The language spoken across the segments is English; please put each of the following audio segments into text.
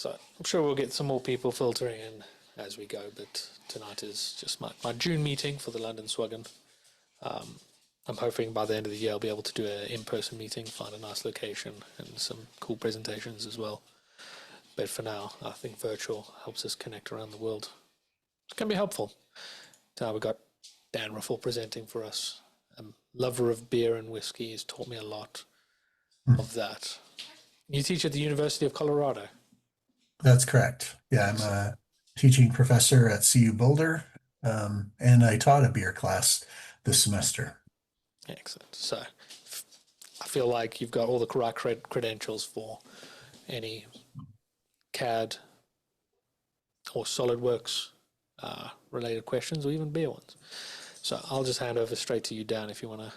So I'm sure we'll get some more people filtering in as we go, but tonight is just my June meeting for the London Swagan. I'm hoping by the end of the year I'll be able to do an in-person meeting, find a nice location and some cool presentations as well. But for now, I think virtual helps us connect around the world. It can be helpful. Now we've got Dan Riffell presenting for us. A lover of beer and whiskey. He's taught me a lot of that. You teach at the University of Colorado. That's correct. Yeah, I'm a teaching professor at CU Boulder, and I taught a beer class this semester. Excellent. So I feel like you've got all the correct credentials for any CAD or SolidWorks related questions or even beer ones. So I'll just hand over straight to you, Dan, if you want to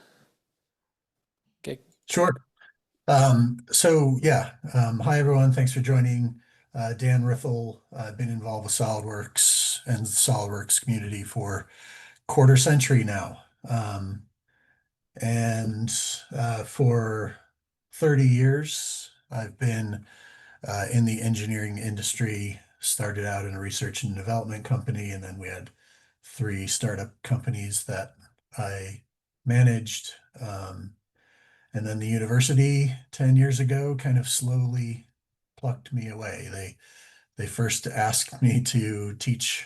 get. Sure. Hi everyone. Thanks for joining. Dan Riffell. I've been involved with SolidWorks and the SolidWorks community for quarter century now. For 30 years, I've been in the engineering industry, started out in a research and development company, and then we had 3 startup companies that I managed. And then the university 10 years ago kind of slowly plucked me away. They first asked me to teach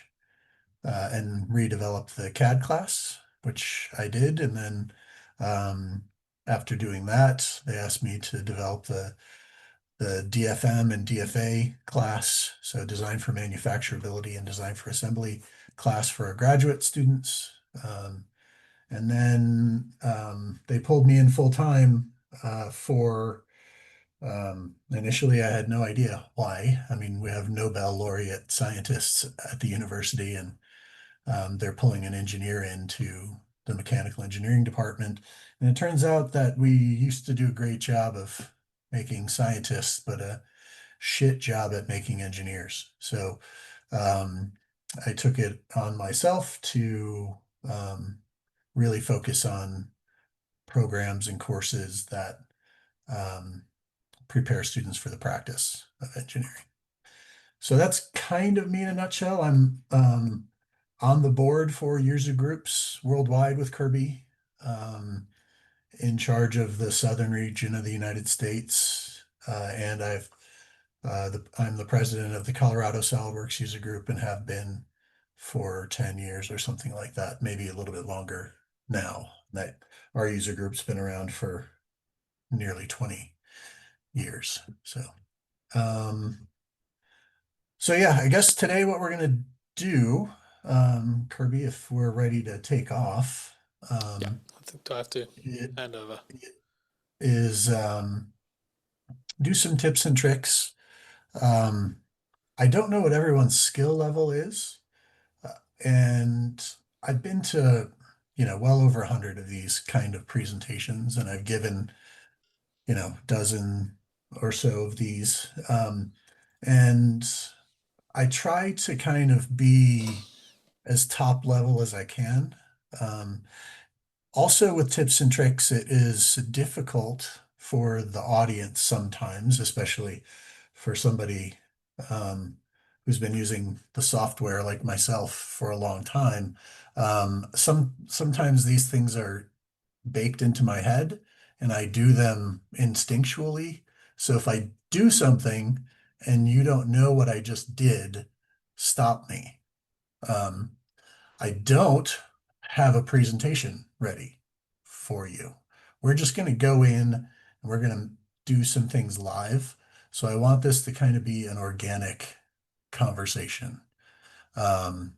and redevelop the CAD class, which I did. And then after doing that, they asked me to develop the DFM and DFA class, so design for manufacturability and design for assembly class for our graduate students. And then they pulled me in full time for initially I had no idea why. I mean, we have Nobel laureate scientists at the university, and they're pulling an engineer into the mechanical engineering department. And it turns out that we used to do a great job of making scientists, but a shit job at making engineers. So I took it on myself to really focus on programs and courses that prepare students for the practice of engineering. So that's kind of me in a nutshell. I'm on the board for user groups worldwide with Kirby, in charge of the southern region of the United States, and I'm the president of the Colorado SolidWorks user group and have been for 10 years or something like that, maybe a little bit longer now. That our user group's been around for nearly 20 years. So yeah, I guess today what we're gonna do, Kirby, if we're ready to take off, Yeah, I think I have to it hand over. is do some tips and tricks. Um, I don't know what everyone's skill level is, and I've been to, well over 100 of these kind of presentations, and I've given, dozen or so of these. And I try to kind of be as top level as I can. Um, Also with tips and tricks, it is difficult for the audience sometimes, especially for somebody who's been using the software like myself for a long time. Sometimes these things are baked into my head and I do them instinctually. So if I do something and you don't know what I just did, stop me. Um, I don't have a presentation ready for you. We're just going to go in and we're going to do some things live. So I want this to kind of be an organic conversation. Um,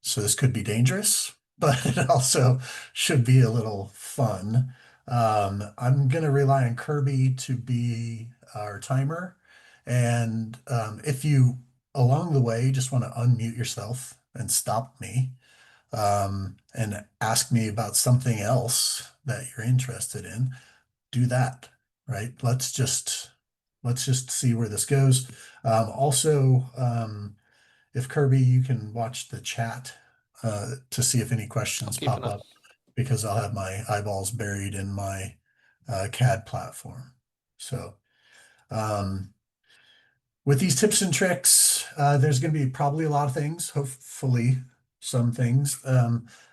so this could be dangerous, but it also should be a little fun. I'm going to rely on Kirby to be our timer. And if you, along the way, just want to unmute yourself and stop me, and ask me about something else that you're interested in, do that, right? Let's just see where this goes. If Kirby, you can watch the chat to see if any I'll questions keep pop an eye. up, because I'll have my eyeballs buried in my CAD platform. So with these tips and tricks, there's going to be probably a lot of things, hopefully some things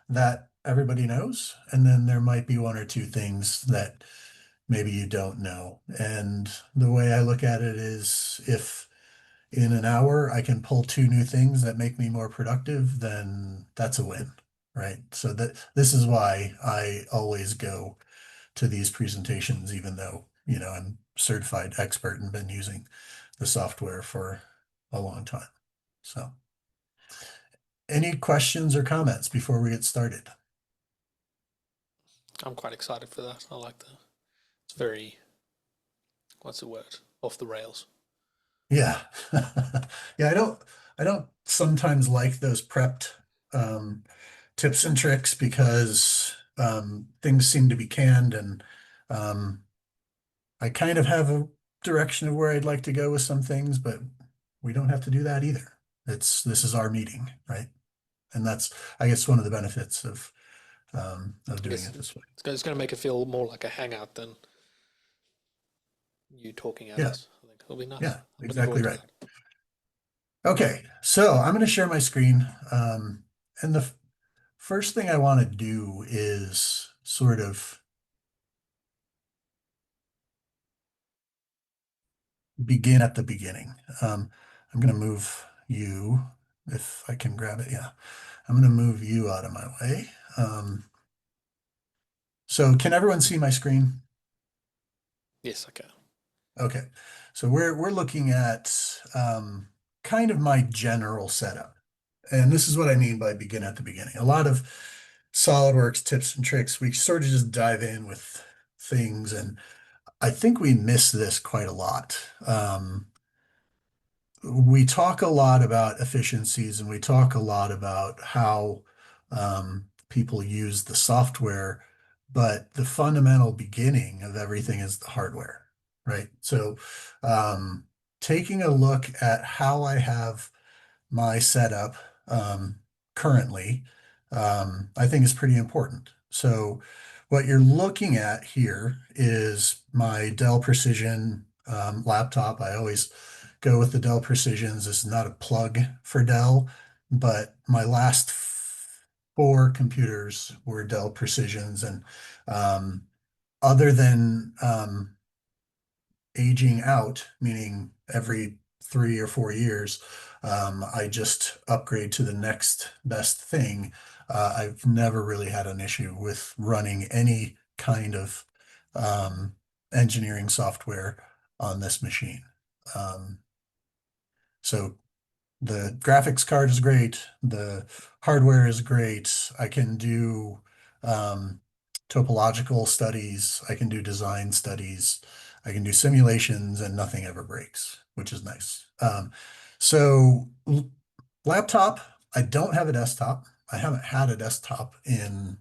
that everybody knows. And then there might be one or two things that maybe you don't know. And the way I look at it is if in an hour I can pull two new things that make me more productive, then that's a win, right? So that this is why I always go to these presentations, even though, I'm certified expert and been using the software for a long time. So any questions or comments before we get started? I'm quite excited for that. I like that. It's very, what's the word? Off the rails. Yeah. Yeah, I don't sometimes like those prepped tips and tricks because things seem to be canned and um, I kind of have a direction of where I'd like to go with some things, but we don't have to do that either. This is our meeting, right? And that's, I guess, one of the benefits of I doing guess it this way. it's going to make it feel more like a hangout than you talking at Yeah, us. I think it'll be nice. yeah, I'm looking exactly forward to right. that. Okay, so I'm going to share my screen. And the first thing I want to do is sort of begin at the beginning. I'm going to move you, if I can grab it. Yeah, I'm going to move you out of my way. So can everyone see my screen? Yes, I can. Okay, so we're looking at kind of my general setup. And this is what I mean by begin at the beginning. A lot of SolidWorks tips and tricks, we sort of just dive in with things, and I think we miss this quite a lot. We talk a lot about efficiencies and we talk a lot about how people use the software, but the fundamental beginning of everything is the hardware, right? So um, taking a look at how I have my setup um, currently, I think is pretty important. So what you're looking at here is my Dell Precision laptop. I always go with the Dell Precisions. This is not a plug for Dell, but my last four computers were Dell Precisions. And other than aging out, meaning every 3 or 4 years, I just upgrade to the next best thing. I've never really had an issue with running any kind of um, engineering software on this machine. Um, so the graphics card is great. The hardware is great. I can do um, topological studies. I can do design studies. I can do simulations and nothing ever breaks, which is nice. So laptop, I don't have a desktop. I haven't had a desktop in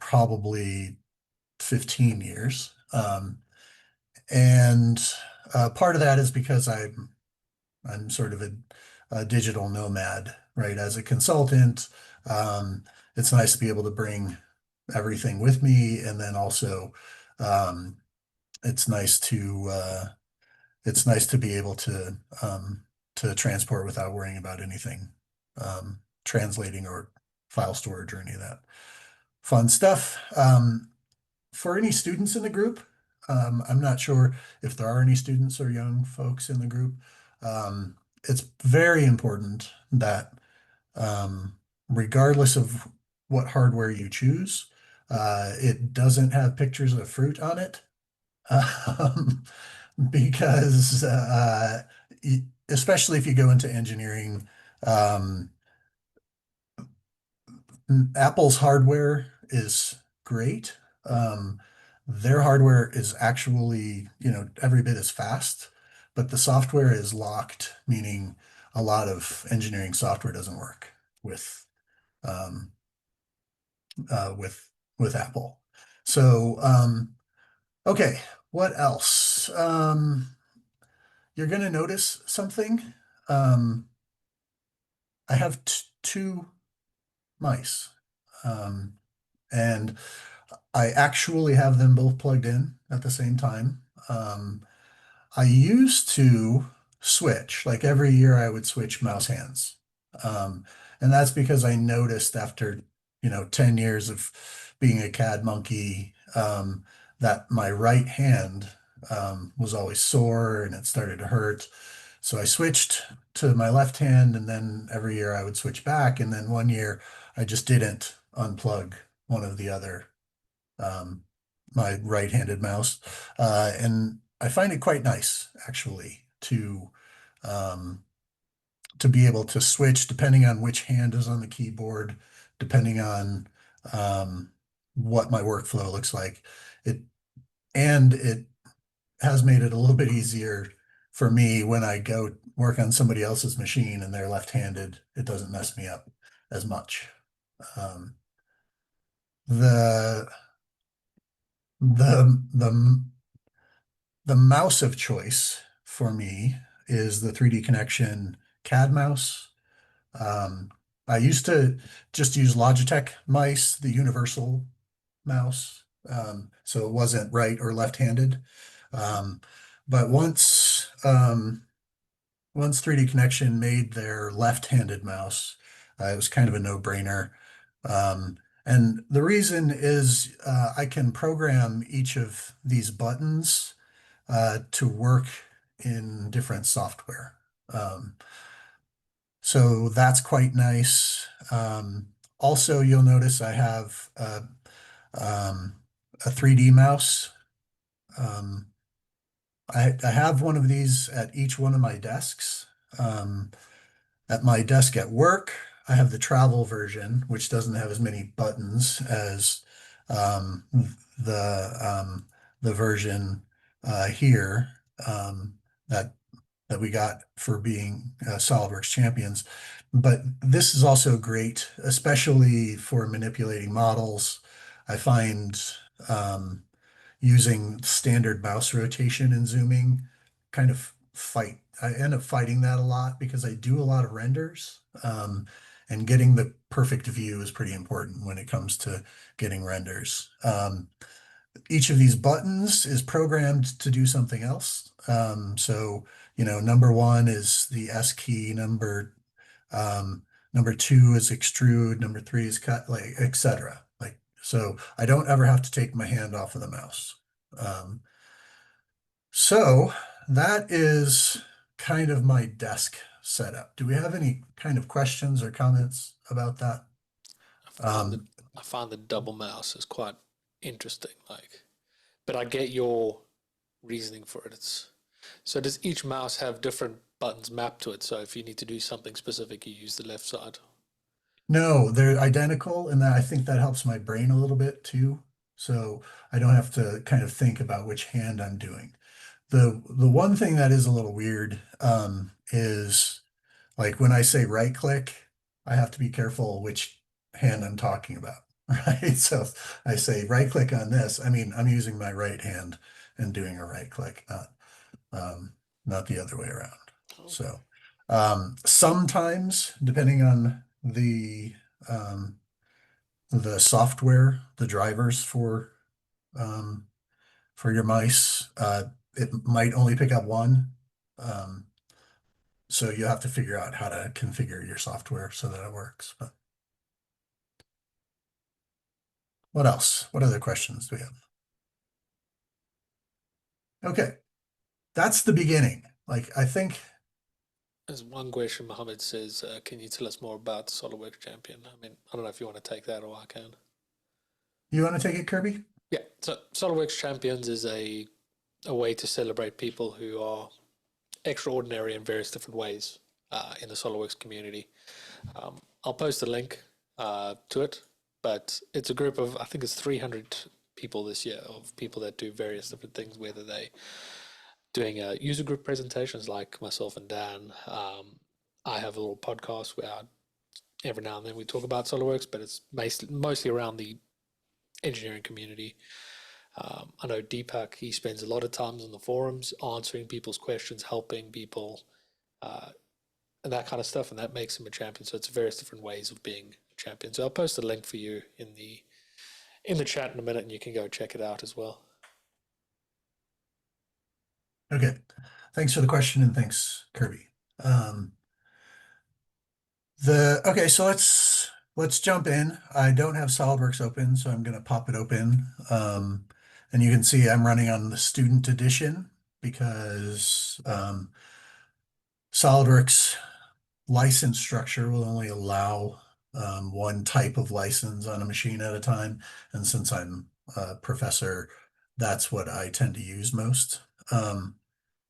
probably 15 years. And part of that is because I'm sort of a digital nomad, right? As a consultant, um, it's nice to be able to bring everything with me, and then also um, it's nice to be able to transport without worrying about anything translating or file storage or any of that fun stuff. For any students in the group, I'm not sure if there are any students or young folks in the group. Um, it's very important that regardless of what hardware you choose, it doesn't have pictures of fruit on it. Um, because especially if you go into engineering, um, Apple's hardware is great. Their hardware is actually, every bit as fast, but the software is locked, meaning a lot of engineering software doesn't work with um, uh, with with Apple. So okay, what else? You're going to notice something. Um, I have two mice. Um, and I actually have them both plugged in at the same time. I used to switch. Like every year I would switch mouse hands. Um, and that's because I noticed after, 10 years of being a CAD monkey, that my right hand, was always sore and it started to hurt. So I switched to my left hand, and then every year I would switch back. And then one year I just didn't unplug one of the other, um, my right-handed mouse. And I find it quite nice, actually, um, to be able to switch depending on which hand is on the keyboard, depending on, um, what my workflow looks like. It and it has made it a little bit easier for me when I go work on somebody else's machine and they're left-handed. It doesn't mess me up as much. Um, the the the mouse of choice for me is the 3D Connection CAD mouse. Um, I used to just use Logitech mice, the universal mouse, so it wasn't right or left-handed. Um, but once 3D Connection made their left-handed mouse, it was kind of a no-brainer. And the reason is I can program each of these buttons to work in different software. Um, so that's quite nice. Also, you'll notice I have um, a 3D mouse. Um, I have one of these at each one of my desks. Um, at my desk at work, I have the travel version, which doesn't have as many buttons as um, the um, the version here, that that we got for being SOLIDWORKS champions. But this is also great, especially for manipulating models. I find um, using standard mouse rotation and zooming kind of I end up fighting that a lot because I do a lot of renders. And getting the perfect view is pretty important when it comes to getting renders. Each of these buttons is programmed to do something else. So, number one is the S key, um, number two is extrude, number three is cut, like, etc. Like, so I don't ever have to take my hand off of the mouse. Um, so that is kind of my desk setup. Do we have any kind of questions or comments about that? I find the Um, I find the double mouse is quite interesting. Like, but I get your reasoning for it. It's so does each mouse have different buttons mapped to it? So if you need to do something specific, you use the left side. no, they're identical, and that I think that helps my brain a little bit too. So I don't have to kind of think about which hand I'm doing. The one thing that is a little weird, is like when I say right click, I have to be careful which hand I'm talking about, right? So if I say right click on this, I mean, I'm using my right hand and doing a right click, um, not the other way around. Okay. So, sometimes depending on um, the software, the drivers um, for your mice, it might only pick up one. Um, so you have to figure out how to configure your software so that it works. But what else? What other questions do we have? Okay, that's the beginning. Like, I think There's one question Mohammed says, can you tell us more about the SolidWorks champion? I mean, I don't know if you want to take that or I can. you want to take it, Kirby? Yeah, so SolidWorks champions is a way to celebrate people who are extraordinary in various different ways in the SolidWorks community. I'll post a link to it, but it's a group of, I think it's 300 people this year of people that do various different things, whether they doing user group presentations like myself and Dan. I have a little podcast where every now and then we talk about SolidWorks, but it's mostly around the engineering community. I know Deepak, he spends a lot of times on the forums answering people's questions, helping people, uh, and that kind of stuff, and that makes him a champion. So it's various different ways of being a champion. So I'll post a link for you in the chat in a minute, and you can go check it out as well. Okay. Thanks for the question and thanks, Kirby. Um, okay, so let's jump in. I don't have SOLIDWORKS open, so I'm going to pop it open. And you can see I'm running on the student edition because SOLIDWORKS license structure will only allow one type of license on a machine at a time. And since I'm a professor, that's what I tend to use most.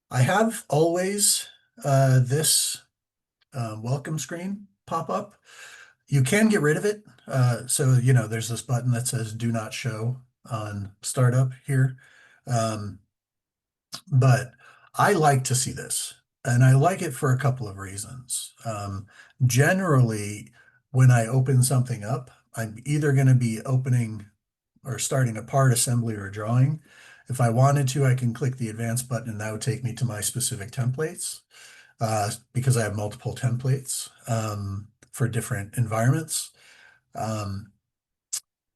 I have always this welcome screen pop up. You can get rid of it. So, there's this button that says do not show on startup here. But I like to see this, and I like it for a couple of reasons. Generally, when I open something up, I'm either going to be opening or starting a part, assembly, or drawing. If I wanted to, I can click the advanced button and that would take me to my specific templates because I have multiple templates for different environments.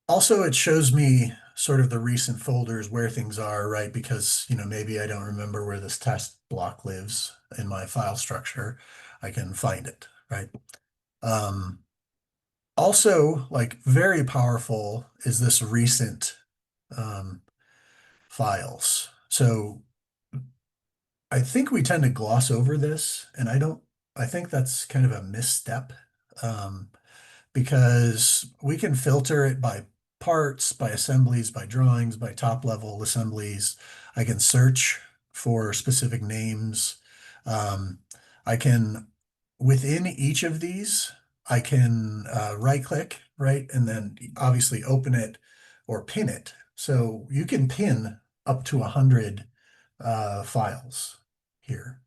Also, it shows me sort of the recent folders where things are, right? Because, maybe I don't remember where this test block lives in my file structure. I can find it, right? Also, like very powerful is this recent files. So I think we tend to gloss over this, and I think that's kind of a misstep. Because we can filter it by parts, by assemblies, by drawings, by top level assemblies. I can search for specific names. I can, within each of these, I can right click, right? And then obviously open it or pin it. So you can pin up to 100 files here,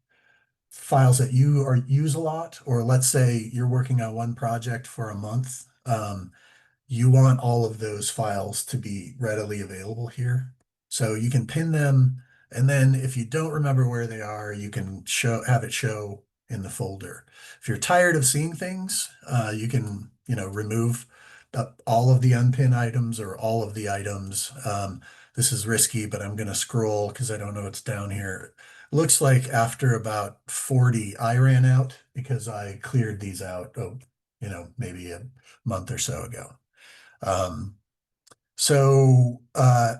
files that you use a lot, or let's say you're working on one project for a month. You want all of those files to be readily available here. So you can pin them, and then if you don't remember where they are, you can have it show in the folder. If you're tired of seeing things, you can, remove all of the unpin items or all of the items. This is risky, but I'm going to scroll because I don't know what's down here. Looks like after about 40, I ran out because I cleared these out, maybe a month or so ago.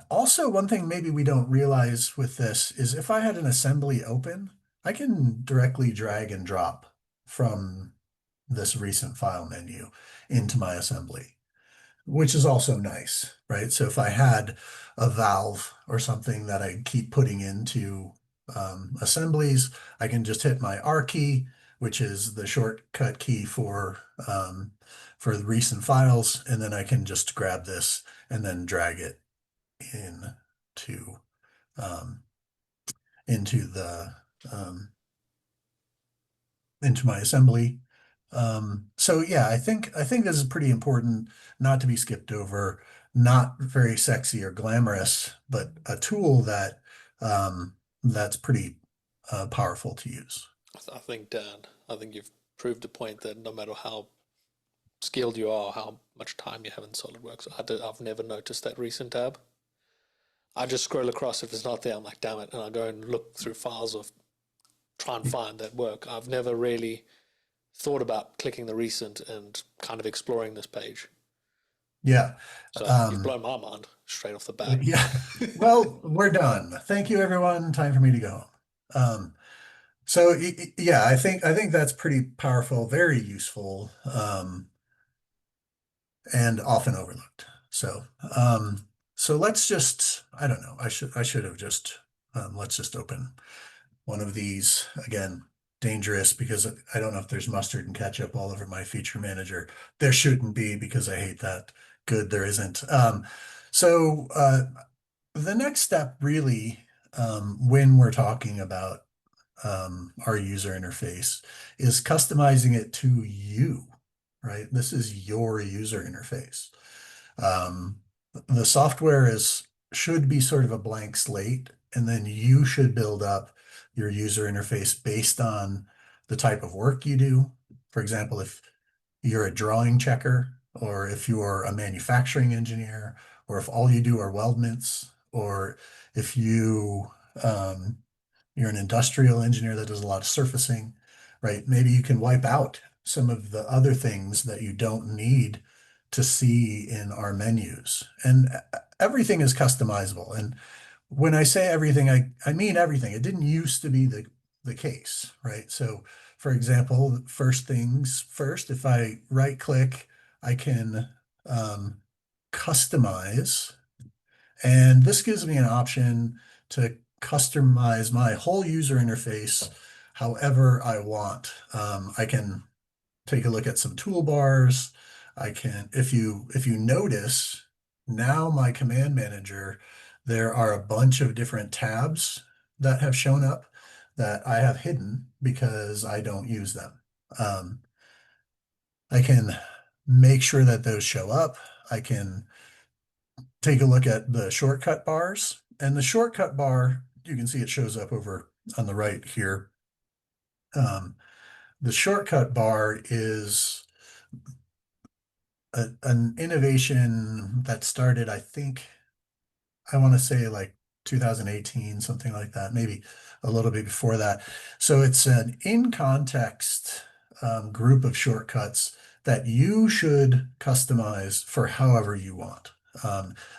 Also one thing maybe we don't realize with this is if I had an assembly open, I can directly drag and drop from this recent file menu into my assembly, which is also nice, right? So if I had a valve or something that I keep putting into assemblies, I can just hit my R key, which is the shortcut key for the recent files, and then I can just grab this and then drag it into into the into my assembly. So yeah, I think this is pretty important not to be skipped over, not very sexy or glamorous, but a tool that that's pretty powerful to use. I think, Dan, I think you've proved a point that no matter how skilled you are, how much time you have in SolidWorks, I've never noticed that recent tab. I just scroll across. If it's not there, I'm like, damn it, and I go and look through files of try and find that work. I've never really thought about clicking the recent and kind of exploring this page. Yeah. So you've Um, blown my mind straight off the bat. yeah. Well, we're done. Thank you, everyone. Time for me to go home. So yeah, I think that's pretty powerful, very useful, and often overlooked. So let's just, I don't know, I should have just let's just open one of these again. Dangerous because I don't know if there's mustard and ketchup all over my feature manager. There shouldn't be because I hate that. Good, there isn't. So the next step really, when we're talking about our user interface, is customizing it to you, right? This is your user interface. The software should be sort of a blank slate, and then you should build up your user interface based on the type of work you do. For example, if you're a drawing checker, or if you're a manufacturing engineer, or if all you do are weldments, or if you you're an industrial engineer that does a lot of surfacing, right? Maybe you can wipe out some of the other things that you don't need to see in our menus. And everything is customizable. And when I say everything, I mean everything. It didn't used to be the case, right? So, for example, first things first, if I right click, I can customize, and this gives me an option to customize my whole user interface however I want. I can take a look at some toolbars. I can, if you notice, now my command manager, there are a bunch of different tabs that have shown up that I have hidden because I don't use them. Um, I can make sure that those show up. I can take a look at the shortcut bars, and the shortcut bar, you can see it shows up over on the right here. Um, the shortcut bar is an innovation that started, I think, I want to say like 2018, something like that, maybe a little bit before that. So it's an in context group of shortcuts that you should customize for however you want.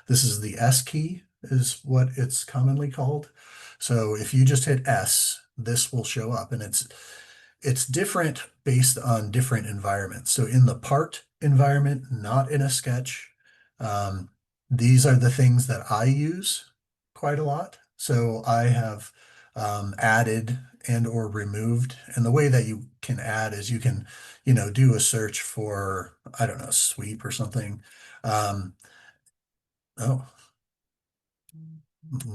This is the S key, is what it's commonly called. So if you just hit S, this will show up, and it's different based on different environments. So in the part environment, not in a sketch, um, these are the things that I use quite a lot. So I have added and or removed. And the way that you can add is you can, do a search for, I don't know, sweep or something. Um, oh,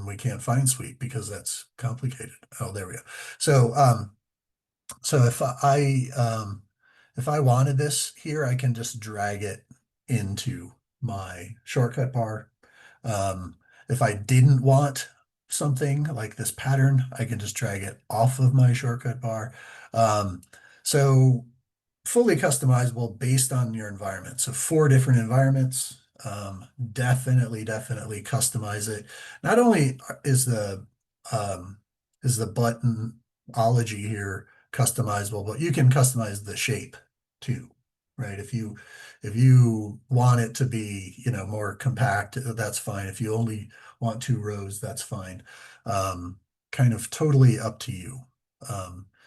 we can't find sweep because that's complicated. Oh, there we go. So if I wanted this here, I can just drag it into my shortcut bar. Um, if I didn't want something like this pattern, I can just drag it off of my shortcut bar. Um, so fully customizable based on your environment. So 4 different environments. Definitely customize it. Not only um, is the buttonology here customizable, but you can customize the shape too, right? If you want it to be, more compact, that's fine. If you only want 2 rows, that's fine. Kind of totally up to you.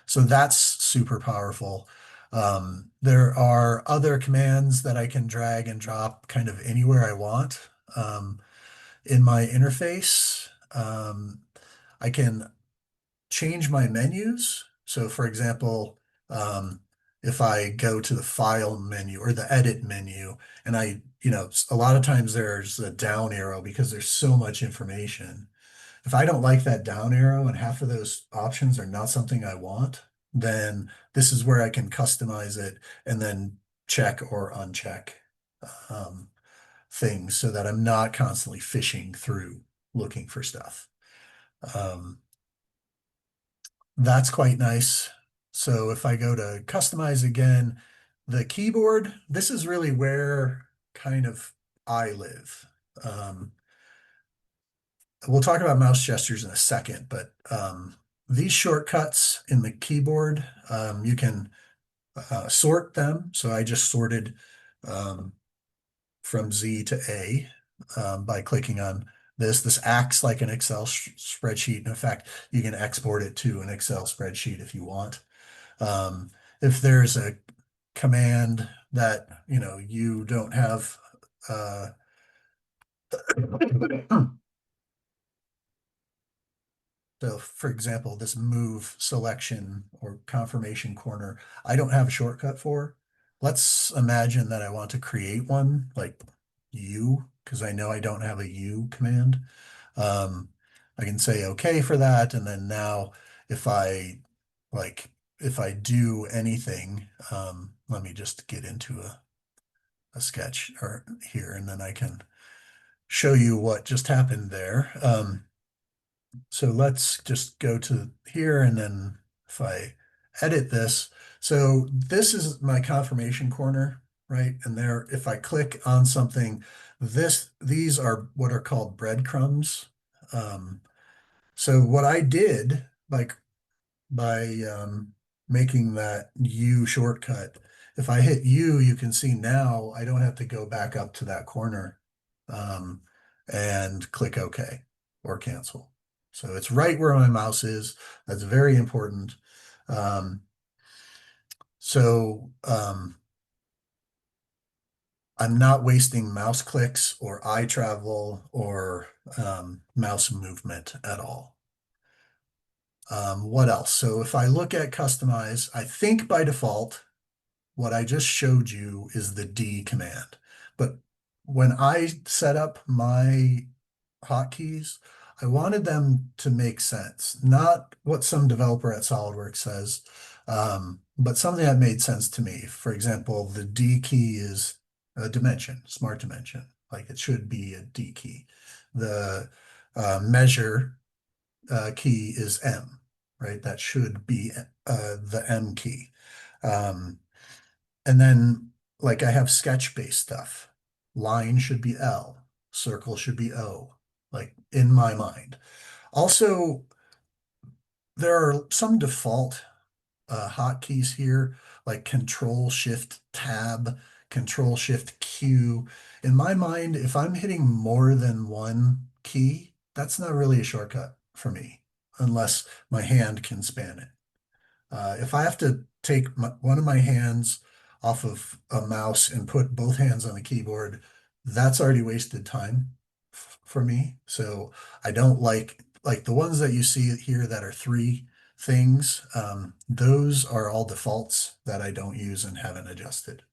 So that's super powerful. There are other commands that I can drag and drop kind of anywhere I want in my interface. I can change my menus. So for example, if I go to the file menu or the edit menu, and a lot of times there's a down arrow because there's so much information. If I don't like that down arrow and half of those options are not something I want, then this is where I can customize it and then check or uncheck um, things so that I'm not constantly fishing through looking for stuff. Um, that's quite nice. So if I go to customize again, the keyboard, this is really where kind of I live. We'll talk about mouse gestures in a second, but these shortcuts in the keyboard, you can sort them. So I just sorted um, from Z to A by clicking on this. This acts like an Excel spreadsheet. In fact, you can export it to an Excel spreadsheet if you want. If there's a command that you don't have so for example, this move selection or confirmation corner, I don't have a shortcut for. Let's imagine that I want to create one like U, because I know I don't have a U command. Um, I can say okay for that. And then now if I like, if I do anything, let me just get into a sketch or here, and then I can show you what just happened there. So let's just go to here, and then if I edit this, so this is my confirmation corner, right? And there, if I click on something, these are what are called breadcrumbs. So what I did by making that U shortcut. If I hit U, you can see now I don't have to go back up to that corner um, and click OK or cancel. So it's right where my mouse is. That's very important. Um, so I'm not wasting mouse clicks or eye travel or mouse movement at all. What else? So if I look at customize, I think by default, what I just showed you is the D command. But when I set up my hotkeys, I wanted them to make sense, not what some developer at SolidWorks says, but something that made sense to me. For example, the D key is a dimension, smart dimension, like it should be a D key. The measure key is M, right? That should be the M key. Um, and then like I have sketch-based stuff. Line should be L, circle should be O, like in my mind. Also, there are some default hotkeys here, like Control Shift Tab, Control Shift Q. In my mind, if I'm hitting more than one key, that's not really a shortcut for me, unless my hand can span it. If I have to take one of my hands off of a mouse and put both hands on the keyboard, that's already wasted time for me. So I don't like the ones that you see here that are three things. Those are all defaults that I don't use and haven't adjusted.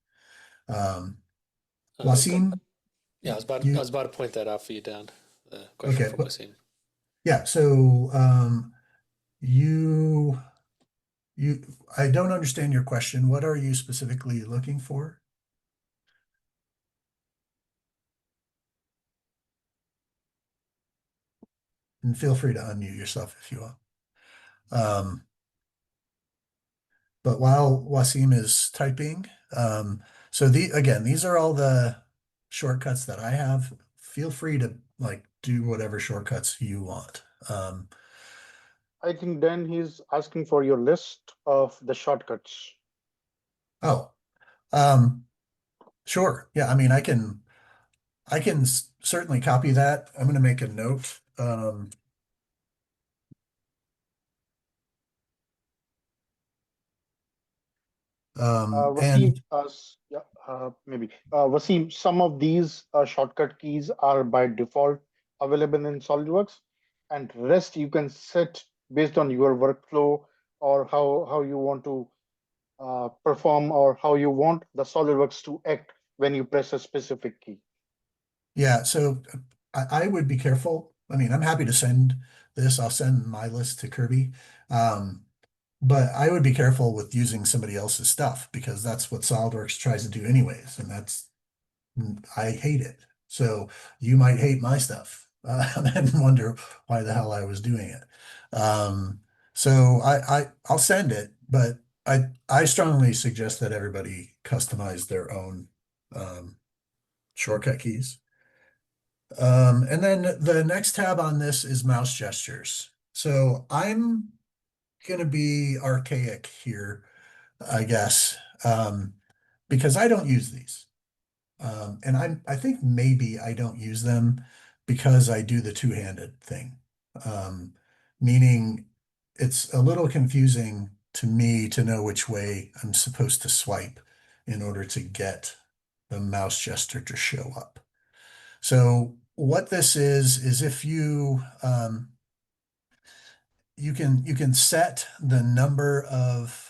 Um, Got, Wasim, yeah, I you was about to point that out for you, Dan. The question okay? from But Wasim. yeah, so you you I don't understand your question. What are you specifically looking for? And feel free to unmute yourself if you want. Um, but while Wasim is typing, so again, these are all the shortcuts that I have. Feel free to like do whatever shortcuts you want. I think then he's asking for your list of the shortcuts. Oh, um, sure. Yeah, I mean, I can certainly copy that. I'm going to make a note. Wasim, And yeah, maybe. Wasim, some of these shortcut keys are by default available in SolidWorks, and rest you can set based on your workflow or how you want to perform or how you want the SolidWorks to act when you press a specific key. yeah, so I would be careful. I mean, I'm happy to send this. I'll send my list to Kirby. Um, But I would be careful with using somebody else's stuff because that's what SolidWorks tries to do anyways, and I hate it. So you might hate my stuff and wonder why the hell I was doing it. So I'll send it, but I strongly suggest that everybody customize their own um, shortcut keys. And then the next tab on this is mouse gestures. So I'm going to be archaic here, I guess, because I don't use these. And I think maybe I don't use them because I do the two-handed thing, um, meaning it's a little confusing to me to know which way I'm supposed to swipe in order to get the mouse gesture to show up. So what this is if you can set the number of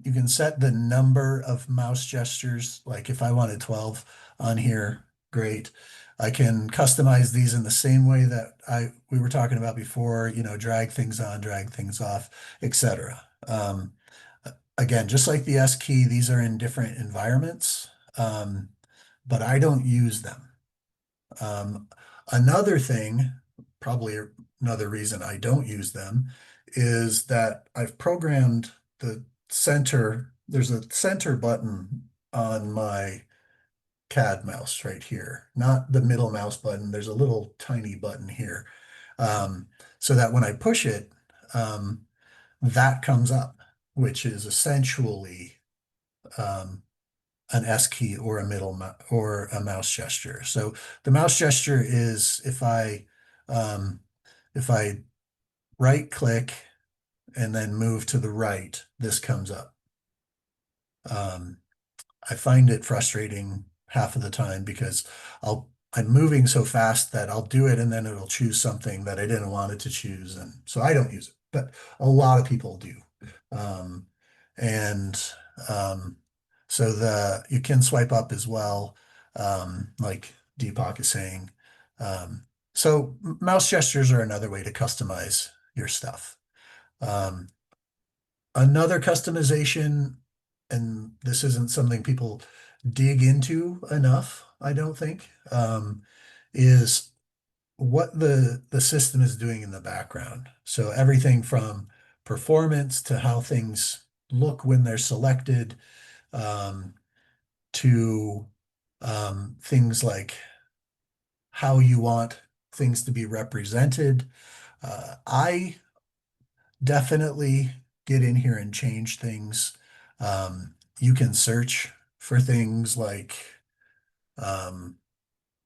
you can set the number of mouse gestures. Like if I wanted 12 on here, great. I can customize these in the same way that we were talking about before, drag things on, drag things off, etc. Again, just like the S key, these are in different environments, but I don't use them. Um, Another thing, probably another reason I don't use them, is that I've programmed there's a center button on my CAD mouse right here, not the middle mouse button. There's a little tiny button here. Um, so that when I push it, that comes up, which is essentially an S key or a or a mouse gesture. So the mouse gesture is if I right click and then move to the right, this comes up. I find it frustrating half of the time because I'm moving so fast that I'll do it and then it'll choose something that I didn't want it to choose. And so I don't use it, but a lot of people do. Um, and so you can swipe up as well, like Deepak is saying. So mouse gestures are another way to customize your stuff. Um, Another customization, and this isn't something people dig into enough, I don't think, is what the system is doing in the background. So everything from performance to how things look when they're selected, um, to things like how you want things to be represented. I definitely get in here and change things. You can search for things like um,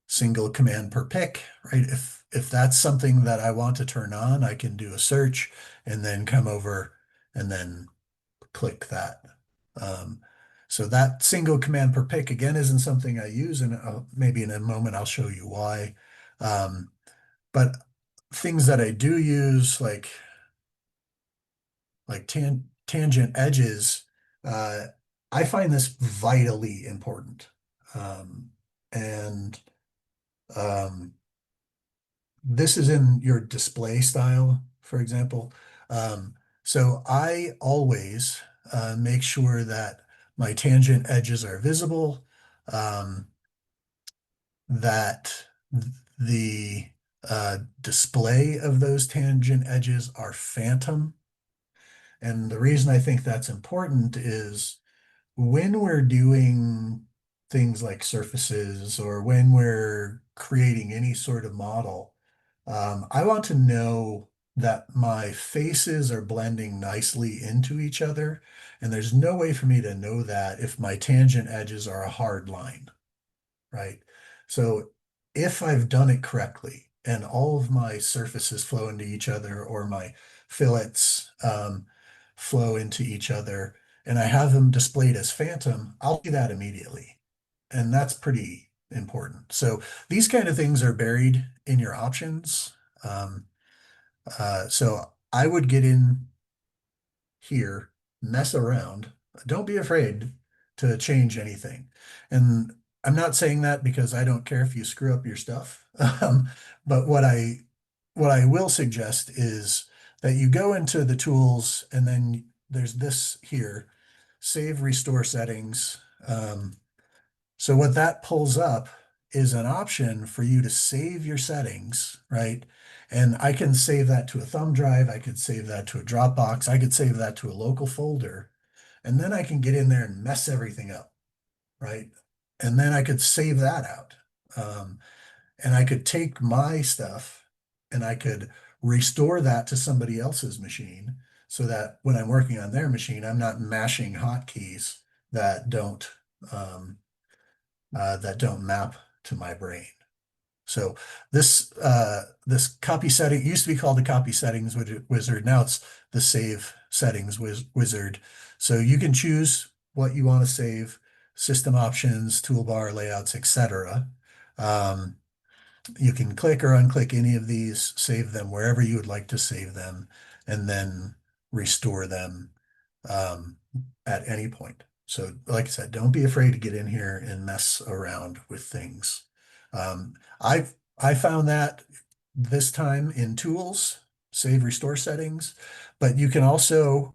single command per pick, right? If that's something that I want to turn on, I can do a search and then come over and then click that. Um, so that single command per pick again isn't something I use, and maybe in a moment I'll show you why. But things that I do use, like tangent edges, uh, I find this vitally important. And this is in your display style, for example. So I always make sure that my tangent edges are visible, that the display of those tangent edges are phantom. And the reason I think that's important is when we're doing things like surfaces or when we're creating any sort of model, I want to know that my faces are blending nicely into each other. And there's no way for me to know that if my tangent edges are a hard line, right? So if I've done it correctly and all of my surfaces flow into each other or my fillets flow into each other and I have them displayed as phantom, I'll see that immediately. And that's pretty important. So these kind of things are buried in your options. Um, so I would get in here, mess around. Don't be afraid to change anything. And I'm not saying that because I don't care if you screw up your stuff. But what I will suggest is that you go into the tools and then there's this here, save restore settings. So what that pulls up is an option for you to save your settings, right? And I can save that to a thumb drive. I could save that to a Dropbox. I could save that to a local folder. And then I can get in there and mess everything up, right? And then I could save that out. And I could take my stuff and I could restore that to somebody else's machine so that when I'm working on their machine, I'm not mashing hotkeys that um, that don't map to my brain. So this copy setting used to be called the copy settings wizard. Now it's the save settings wizard. So you can choose what you want to save, system options, toolbar layouts, etc. You can click or unclick any of these, save them wherever you would like to save them, and then restore them at any point. So like I said, don't be afraid to get in here and mess around with things. I found that this time in tools, save restore settings, but you can also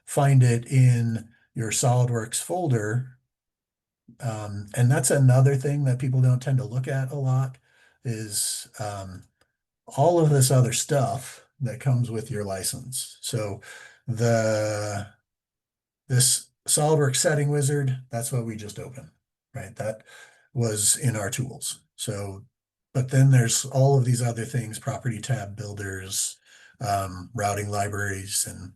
find it in your SOLIDWORKS folder. And that's another thing that people don't tend to look at a lot is all of this other stuff that comes with your license. So this SOLIDWORKS setting wizard, that's what we just opened, right? That was in our tools. So But then there's all of these other things, property tab builders, routing libraries, and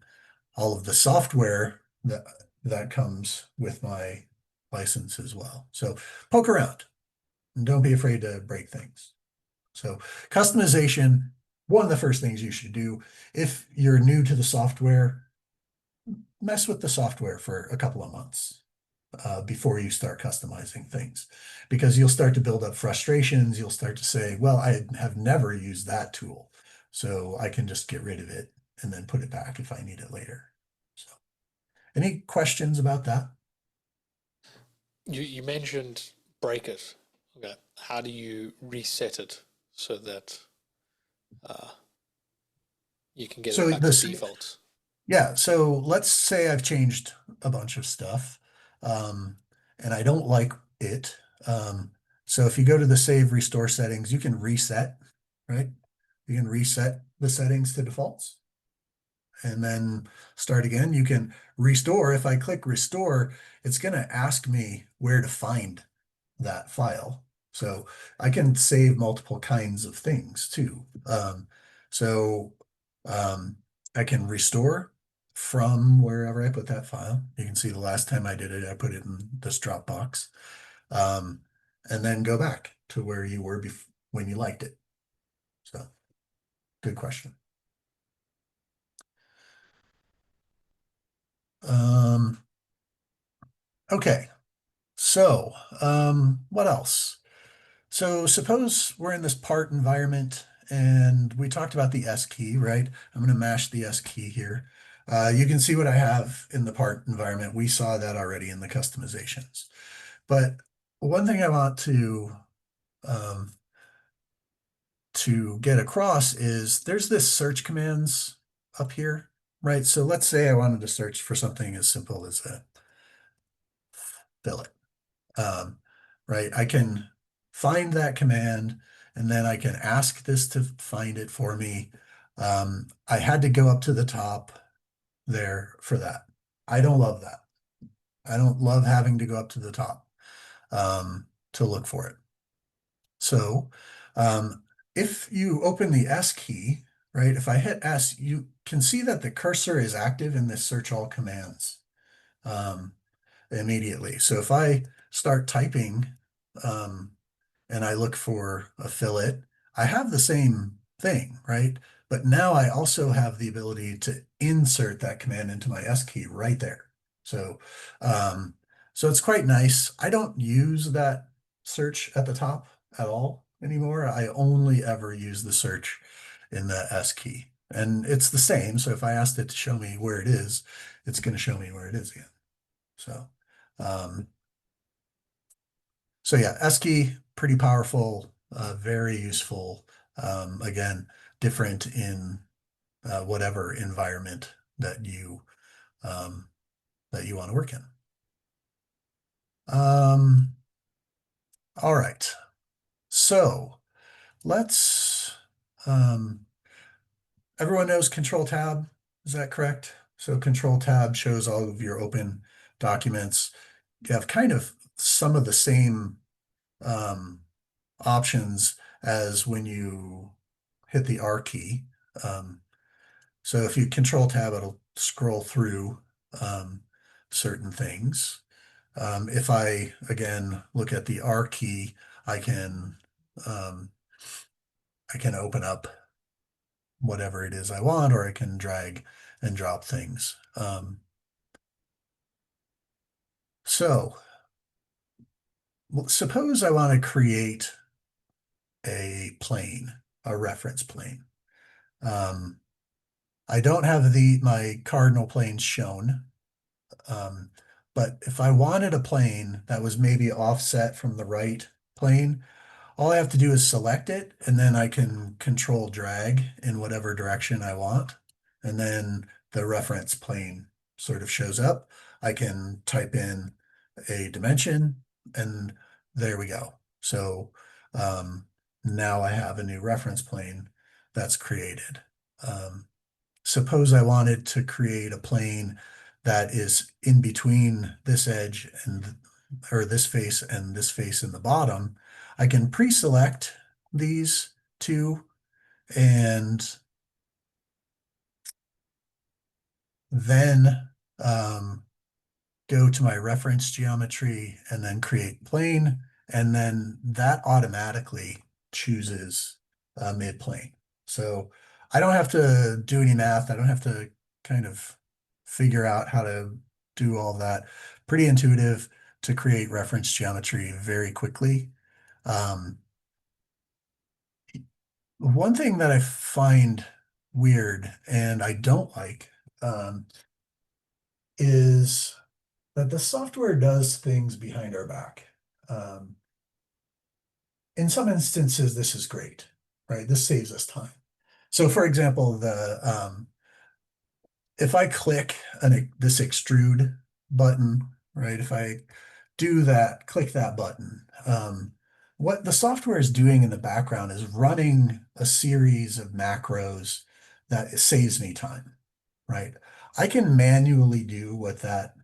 all of the software that comes with my license as well. So poke around and don't be afraid to break things. So customization, one of the first things you should do if you're new to the software, mess with the software for a couple of months before you start customizing things, because you'll start to build up frustrations. You'll start to say, well, I have never used that tool, so I can just get rid of it and then put it back if I need it later. So, any questions about that? You mentioned break it. Okay. How do you reset it so that you can get it So back to default? yeah, so let's say I've changed a bunch of stuff, and I don't like it. So if you go to the save restore settings, you can reset, right? You can reset the settings to defaults and then start again. You can restore. If I click restore, it's going to ask me where to find that file. So I can save multiple kinds of things too. So I can restore from wherever I put that file. You can see the last time I did it, I put it in this Dropbox. And then go back to where you were when you liked it. So good question. Okay, so what else? So suppose we're in this part environment and we talked about the S key, right? I'm going to mash the S key here. You can see what I have in the part environment. We saw that already in the customizations. But one thing I want to get across is there's this search commands up here, right? So let's say I wanted to search for something as simple as a fillet. Right? I can find that command and then I can ask this to find it for me. I had to go up to the top there for that. I don't love that. I don't love having to go up to the top to look for it. So if you open the S key, right, if I hit S, you can see that the cursor is active in this search all commands immediately. So if I start typing and I look for a fillet, I have the same thing, right? But now I also have the ability to insert that command into my S key right there. So, so it's quite nice. I don't use that search at the top at all anymore. I only ever use the search in the S key. And it's the same. So if I asked it to show me where it is, it's going to show me where it is again. So, so yeah, S key, pretty powerful, very useful. Again, different in whatever environment that you want to work in. All right, so let's. Everyone knows Control Tab, is that correct? So Control Tab shows all of your open documents. You have kind of some of the same options as when you hit the R key. So if you Control Tab, it'll scroll through certain things. If I, again, look at the R key, I can open up whatever it is I want, or I can drag and drop things. So suppose I want to create a plane, a reference plane. I don't have my cardinal planes shown, but if I wanted a plane that was maybe offset from the right plane, all I have to do is select it, and then I can control drag in whatever direction I want. And then the reference plane sort of shows up. I can type in a dimension, and there we go. So now I have a new reference plane that's created. Suppose I wanted to create a plane that is in between this edge and or this face and this face in the bottom. I can pre-select these two and then go to my reference geometry and then create plane, and then that automatically chooses a midplane. So I don't have to do any math. I don't have to kind of figure out how to do all that. Pretty intuitive to create reference geometry very quickly. One thing that I find weird and I don't like is that the software does things behind our back. In some instances, this is great, right? This saves us time. So for example, if I click this extrude button, right? If I do that, click that button, what the software is doing in the background is running a series of macros that saves me time, right? I can manually do what that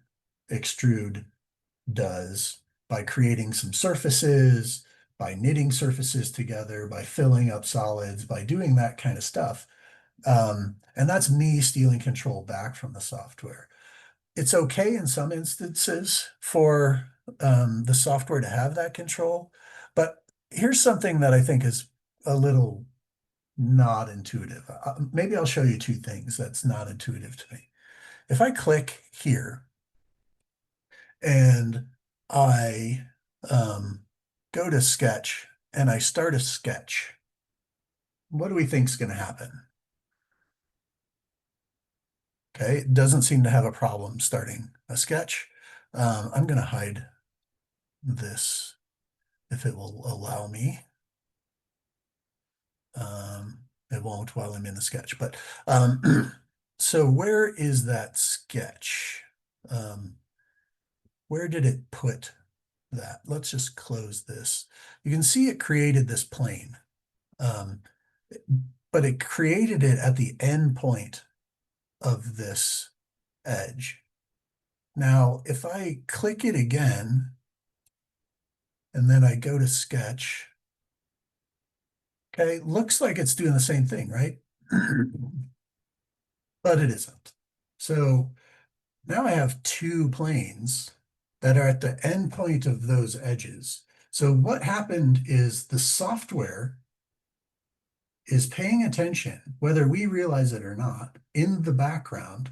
extrude does by creating some surfaces, by knitting surfaces together, by filling up solids, by doing that kind of stuff. And that's me stealing control back from the software. It's okay in some instances for the software to have that control, but here's something that I think is a little not intuitive. Maybe I'll show you two things that's not intuitive to me. If I click here and I go to sketch and I start a sketch, what do we think is going to happen? Okay, it doesn't seem to have a problem starting a sketch. I'm going to hide this if it will allow me. It won't while I'm in the sketch, but so where is that sketch? Where did it put that? Let's just close this. You can see it created this plane, but it created it at the end point of this edge. Now, if I click it again, and then I go to sketch, okay, looks like it's doing the same thing, right? But it isn't. So now I have two planes that are at the end point of those edges. So what happened is the software is paying attention, whether we realize it or not, in the background,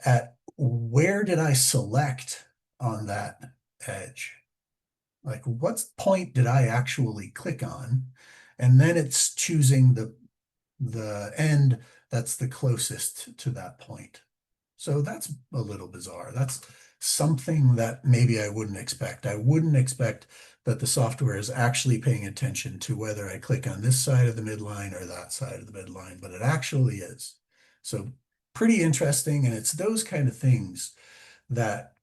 at where did I select on that edge? Like what point did I actually click on? And then it's choosing the end that's the closest to that point. So that's a little bizarre. That's something that maybe I wouldn't expect. I wouldn't expect that the software is actually paying attention to whether I click on this side of the midline or that side of the midline, but it actually is. So pretty interesting. And it's those kind of things that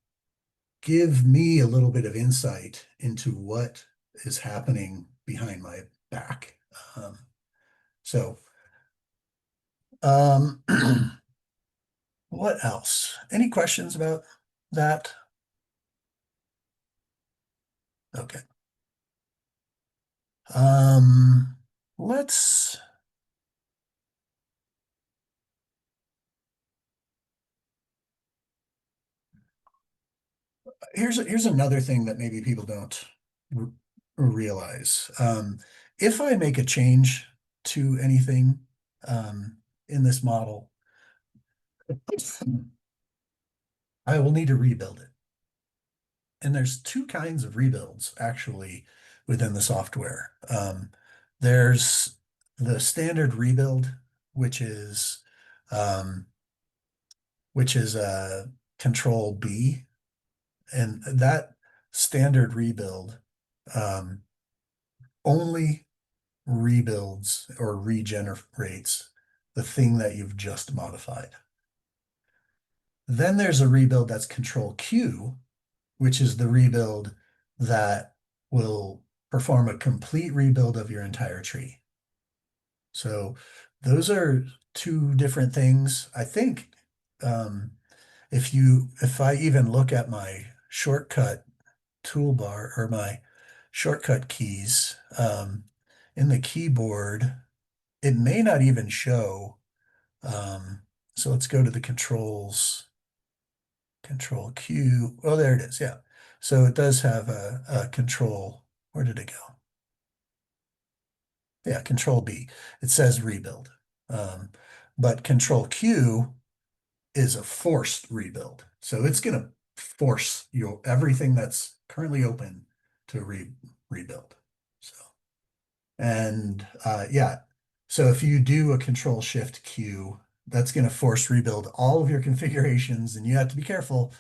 give me a little bit of insight into what is happening behind my back. So what else? Any questions about that? Okay. Let's here's another thing that maybe people don't realize. If I make a change to anything in this model, I will need to rebuild it. And there's two kinds of rebuilds actually within the software. There's the standard rebuild, which is a control B, and that standard rebuild only rebuilds or regenerates the thing that you've just modified. Then there's a rebuild that's control Q, which is the rebuild that will perform a complete rebuild of your entire tree. So those are two different things. I think if I even look at my shortcut toolbar or my shortcut keys, in the keyboard, it may not even show. So let's go to the controls. Control Q. Oh, there it is. Yeah. So it does have a control. Where did it go? Yeah, control B. It says rebuild. But control Q is a forced rebuild. So it's going to force your everything that's currently open to rebuild. So, and yeah, so if you do a control shift Q, that's going to force rebuild all of your configurations, and you have to be careful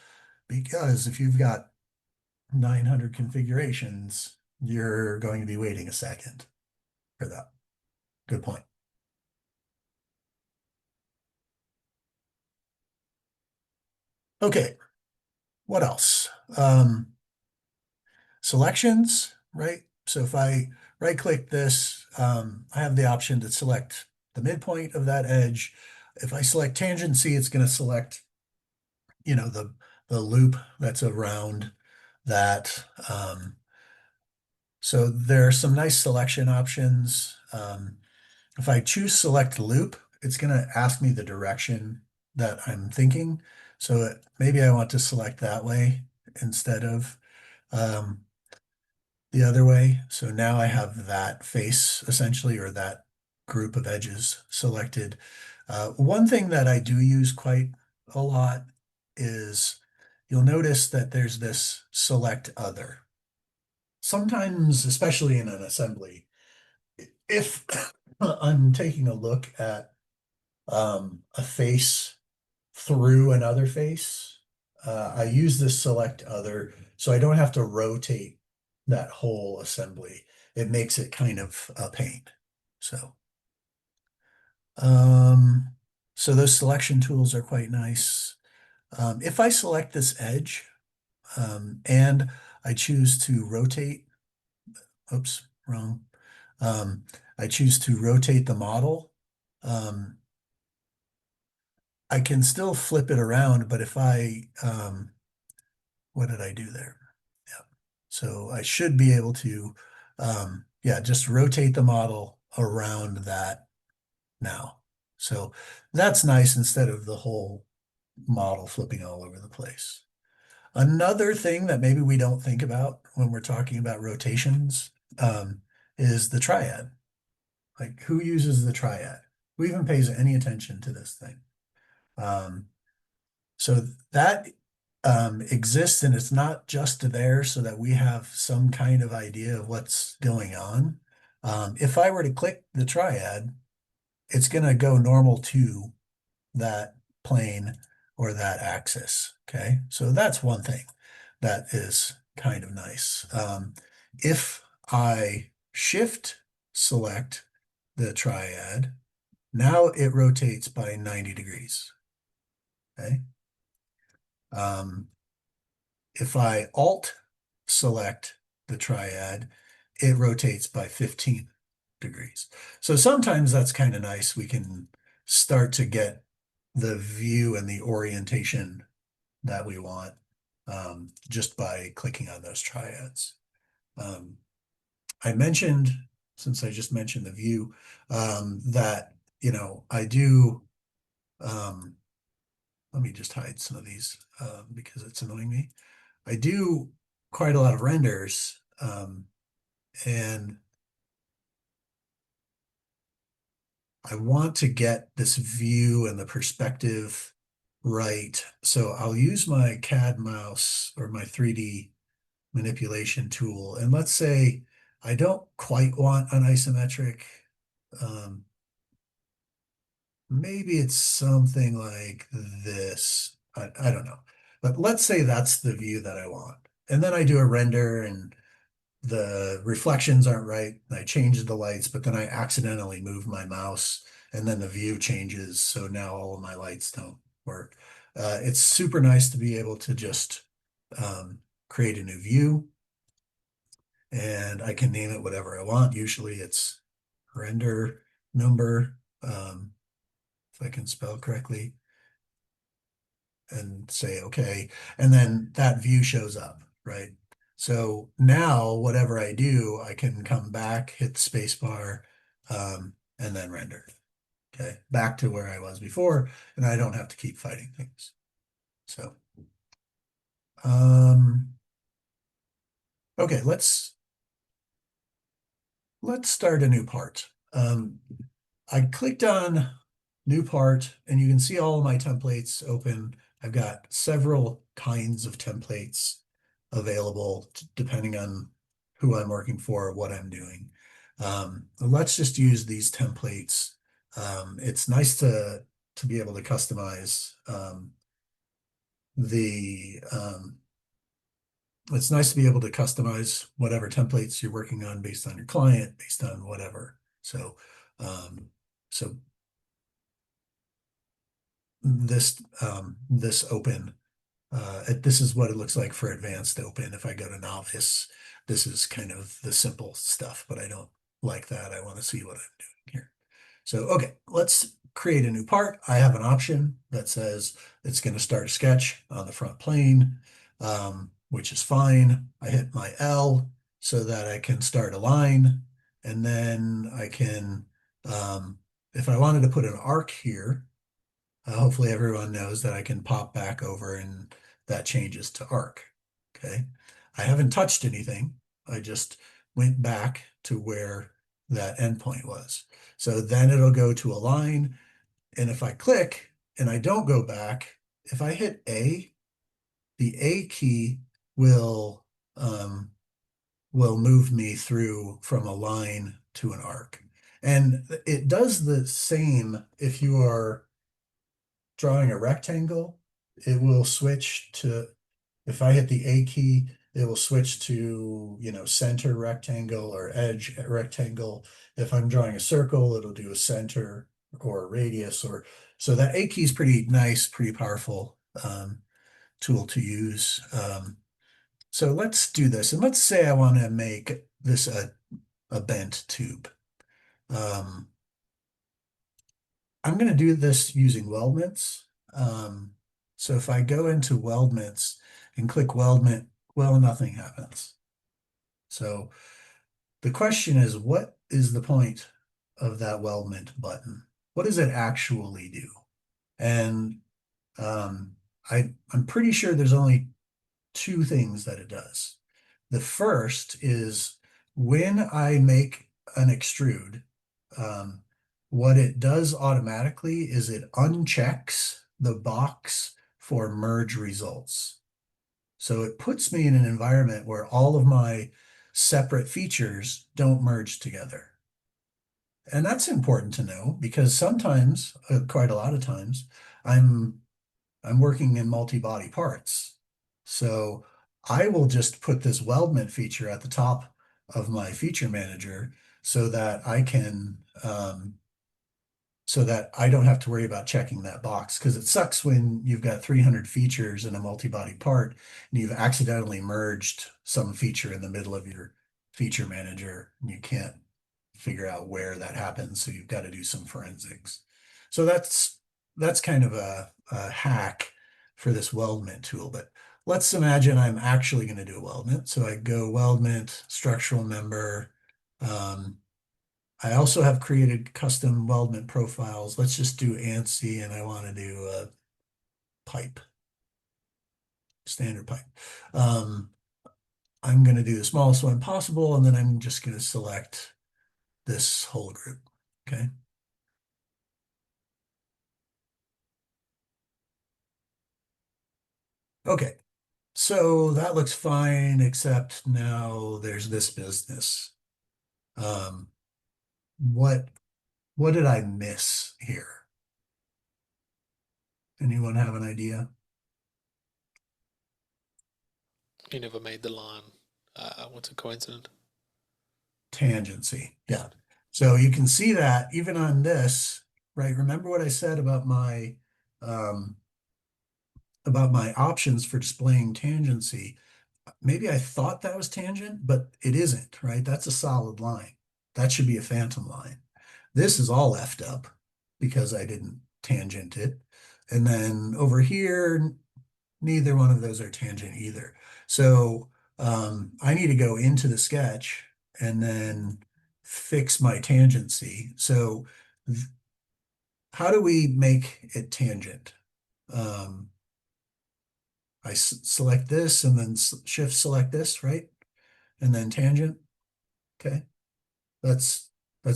because if you've got 900 configurations, you're going to be waiting a second for that. Good point. Okay, what else? Selections, right? So if I right click this, I have the option to select the midpoint of that edge. If I select tangency, it's going to select, the loop that's around that. So there are some nice selection options. If I choose select loop, it's going to ask me the direction that I'm thinking. So maybe I want to select that way instead of the other way. So now I have that face essentially, or that group of edges selected. One thing that I do use quite a lot is you'll notice that there's this select other. Sometimes, especially in an assembly, if I'm taking a look at a face through another face, I use this select other so I don't have to rotate that whole assembly. It makes it kind of a pain. So, so those selection tools are quite nice. If I select this edge, and I choose to rotate, oops, wrong. I choose to rotate the model. I can still flip it around, but if I, what did I do there? Yeah. So I should be able to, yeah, just rotate the model around that now. So that's nice instead of the whole model flipping all over the place. Another thing that maybe we don't think about when we're talking about rotations, is the triad. Like, who uses the triad? Who even pays any attention to this thing? So that exists, and it's not just there so that we have some kind of idea of what's going on. If I were to click the triad, it's going to go normal to that plane or that axis. Okay, so that's one thing that is kind of nice. If I shift select the triad, now it rotates by 90 degrees. Okay. If I alt select the triad, it rotates by 15 degrees. So sometimes that's kind of nice. We can start to get the view and the orientation that we want, just by clicking on those triads. I mentioned, since I just mentioned the view, that, I do, let me just hide some of these because it's annoying me. I do quite a lot of renders, and I want to get this view and the perspective right. So I'll use my CAD mouse or my 3D manipulation tool. And let's say I don't quite want an isometric. Maybe it's something like this. I don't know. But let's say that's the view that I want. And then I do a render and the reflections aren't right. I change the lights, but then I accidentally move my mouse and then the view changes. So now all of my lights don't work. It's super nice to be able to just create a new view, and I can name it whatever I want. Usually it's render number, if I can spell correctly, and say okay, and then that view shows up, right? So now whatever I do, I can come back, hit the space bar, and then render. Okay, back to where I was before, and I don't have to keep fighting things. So, okay, let's start a new part. I clicked on new part, and you can see all of my templates open. I've got several kinds of templates available depending on who I'm working for, what I'm doing. Let's just use these templates. It's nice to be able to customize it's nice to be able to customize whatever templates you're working on based on your client, based on whatever. So, so this open, this is what it looks like for advanced open. If I go to novice, this is kind of the simple stuff, but I don't like that. I want to see what I'm doing here. So, okay, let's create a new part. I have an option that says it's going to start a sketch on the front plane, which is fine. I hit my L so that I can start a line, and then I can, if I wanted to put an arc here, hopefully everyone knows that I can pop back over and that changes to arc. Okay. I haven't touched anything. I just went back to where that endpoint was. So then it'll go to a line. And if I click and I don't go back, if I hit A, the A key will move me through from a line to an arc. And it does the same if you are drawing a rectangle. It will switch to, if I hit the A key, it will switch to, center rectangle or edge rectangle. If I'm drawing a circle, it'll do a center or a radius, or so that A key is pretty nice, pretty powerful tool to use. So let's do this, and let's say I want to make this a bent tube. I'm going to do this using weldments. So if I go into weldments and click weldment, well, nothing happens. So the question is, what is the point of that weldment button? What does it actually do? And I'm pretty sure there's only two things that it does. The first is when I make an extrude, what it does automatically is it unchecks the box for merge results. So it puts me in an environment where all of my separate features don't merge together. And that's important to know because sometimes, quite a lot of times, I'm working in multi-body parts. So I will just put this weldment feature at the top of my feature manager so that I can so that I don't have to worry about checking that box, because it sucks when you've got 300 features in a multi-body part and you've accidentally merged some feature in the middle of your feature manager and you can't figure out where that happens. So you've got to do some forensics. So that's kind of a hack for this weldment tool. But let's imagine I'm actually going to do a weldment. So I go weldment, structural member. I also have created custom weldment profiles. Let's just do ANSI, and I want to do a pipe, standard pipe. I'm going to do the smallest one possible, and then I'm just going to select this whole group, okay? Okay, so that looks fine, except now there's this business. What did I miss here? Anyone have an idea? You never made the line. What's a coincidence? Tangency, yeah. So you can see that even on this, right? Remember what I said about my options for displaying tangency. Maybe I thought that was tangent, but it isn't, right? That's a solid line. That should be a phantom line. This is all effed up because I didn't tangent it. And then over here, neither one of those are tangent either. So I need to go into the sketch and then fix my tangency. So how do we make it tangent? I select this and then shift select this, right? And then tangent. Okay. That's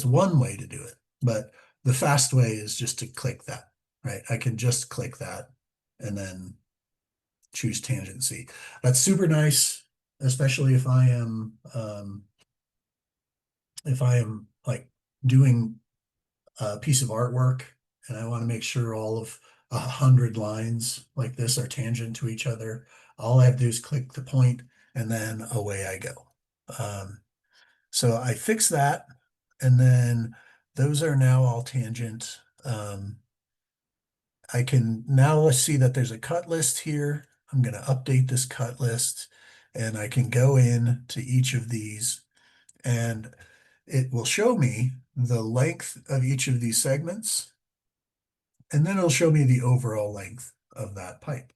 one way to do it. But the fast way is just to click that, right? I can just click that and then choose tangency. That's super nice, especially if I am like doing a piece of artwork and I want to make sure all of 100 lines like this are tangent to each other. All I have to do is click the point and then away I go. So I fix that, and then those are now all tangent. I can now, let's see that there's a cut list here. I'm going to update this cut list, and I can go in to each of these, and it will show me the length of each of these segments, and then it'll show me the overall length of that pipe.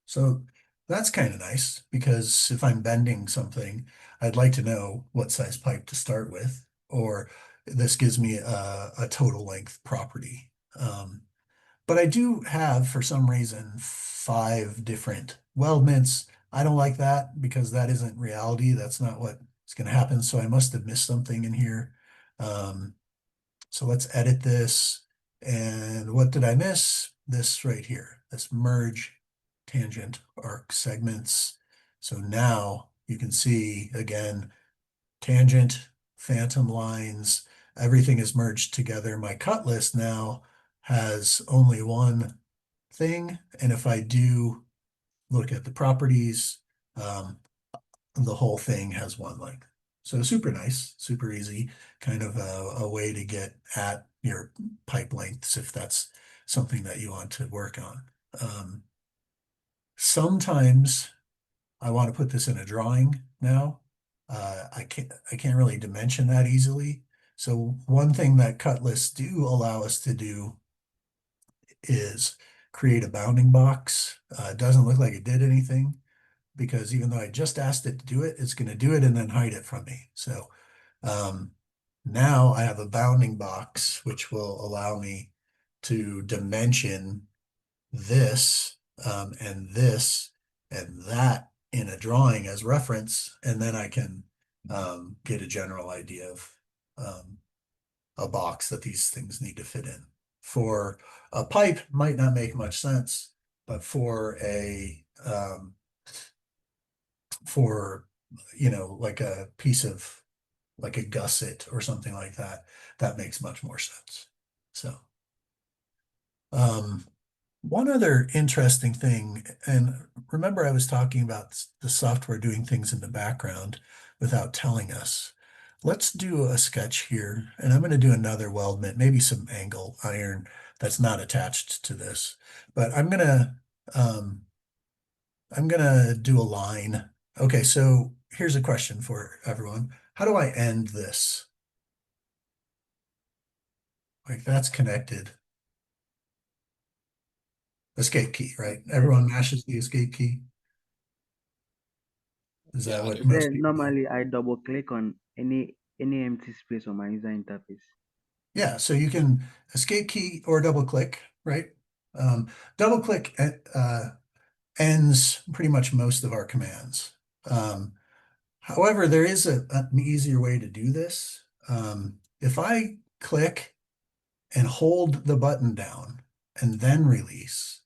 So that's kind of nice, because if I'm bending something, I'd like to know what size pipe to start with, or this gives me a total length property. But I do have, for some reason, 5 different weldments. I don't like that because that isn't reality. That's not what is going to happen. So I must have missed something in here. So let's edit this. And what did I miss? This right here, this merge tangent arc segments. So now you can see again, tangent, phantom lines, everything is merged together. My cut list now has only one thing. And if I do look at the properties, the whole thing has one length. So super nice, super easy, kind of a way to get at your pipe lengths if that's something that you want to work on. Sometimes I want to put this in a drawing now. I can't really dimension that easily. So one thing that cut lists do allow us to do is create a bounding box. It doesn't look like it did anything, because even though I just asked it to do it, it's going to do it and then hide it from me. So now I have a bounding box, which will allow me to dimension this and this and that in a drawing as reference, and then I can get a general idea of a box that these things need to fit in. For a pipe, might not make much sense, but for like a piece of like a gusset or something like that, that makes much more sense. So one other interesting thing, and remember I was talking about the software doing things in the background without telling us. Let's do a sketch here, and I'm going to do another weldment, maybe some angle iron that's not attached to this, but I'm gonna do a line. Okay, so here's a question for everyone. How do I end this? Like that's connected. Escape key, right? Everyone mashes the escape key. Is Yeah, that I what do. most Then people do? normally I double click on any empty space on my user interface. Yeah, so you can escape key or double click, right? Double click ends pretty much most of our commands. However, there is an easier way to do this. If I click and hold the button down and then release,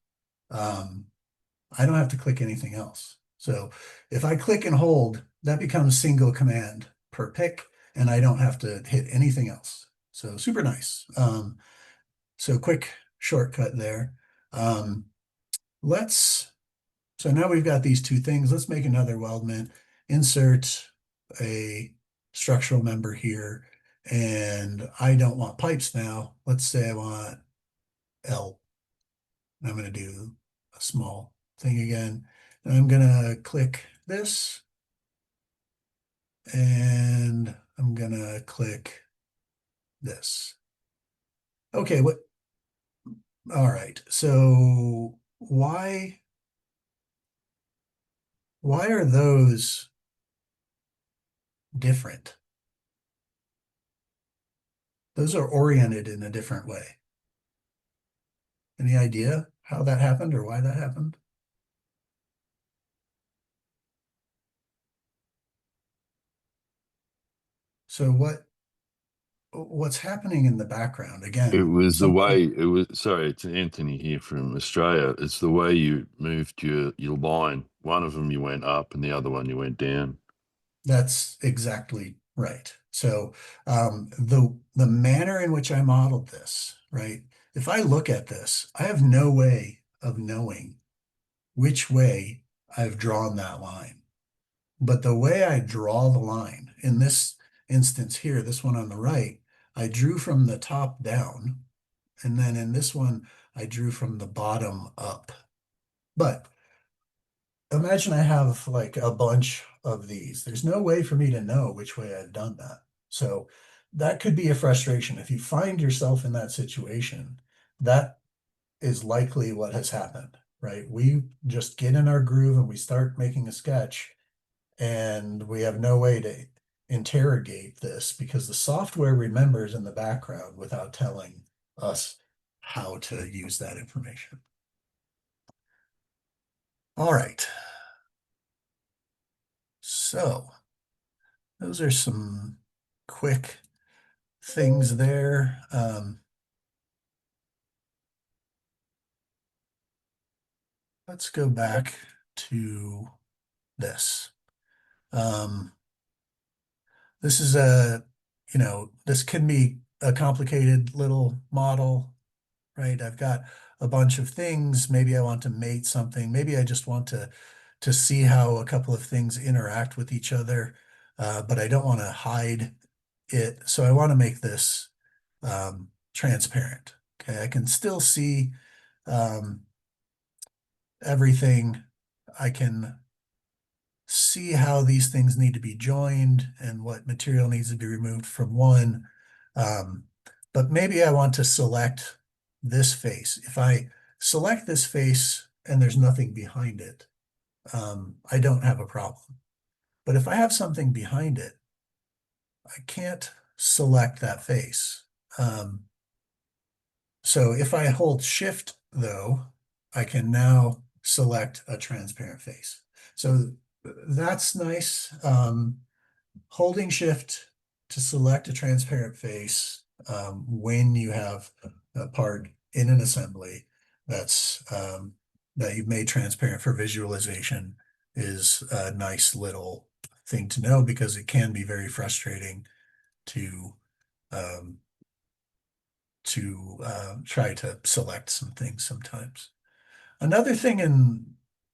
I don't have to click anything else. So if I click and hold, that becomes single command per pick, and I don't have to hit anything else. So super nice. So quick shortcut there. So now we've got these two things. Let's make another weldment, insert a structural member here, and I don't want pipes now. Let's say I want L. I'm going to do a small thing again. And I'm going to click this, and I'm going to click this. Okay, all right. So why are those different. Those are oriented in a different way. Any idea how that happened or why that happened? So what's happening in the background again? It was the way it was. Sorry, it's Anthony here from Australia. It's the way you moved your line. One of them you went up, and the other one you went down. That's exactly right. So the manner in which I modeled this, right? If I look at this, I have no way of knowing which way I've drawn that line. But the way I draw the line in this instance here, this one on the right, I drew from the top down. And then in this one, I drew from the bottom up. But imagine I have like a bunch of these. There's no way for me to know which way I've done that. So that could be a frustration. If you find yourself in that situation, that is likely what has happened, right? We just get in our groove and we start making a sketch, and we have no way to interrogate this because the software remembers in the background without telling us how to use that information. All right. So those are some quick things there. Let's go back to this. This is this can be a complicated little model, right? I've got a bunch of things. Maybe I want to mate something. Maybe I just want to see how a couple of things interact with each other, but I don't want to hide it. So I want to make this transparent. Okay, I can still see everything. I can see how these things need to be joined and what material needs to be removed from one. But maybe I want to select this face. If I select this face and there's nothing behind it, I don't have a problem. But if I have something behind it, I can't select that face. So if I hold Shift, though, I can now select a transparent face. So that's nice. Holding Shift to select a transparent face when you have a part in an assembly that's that you've made transparent for visualization is a nice little thing to know because it can be very frustrating to try to select some things sometimes. Another thing in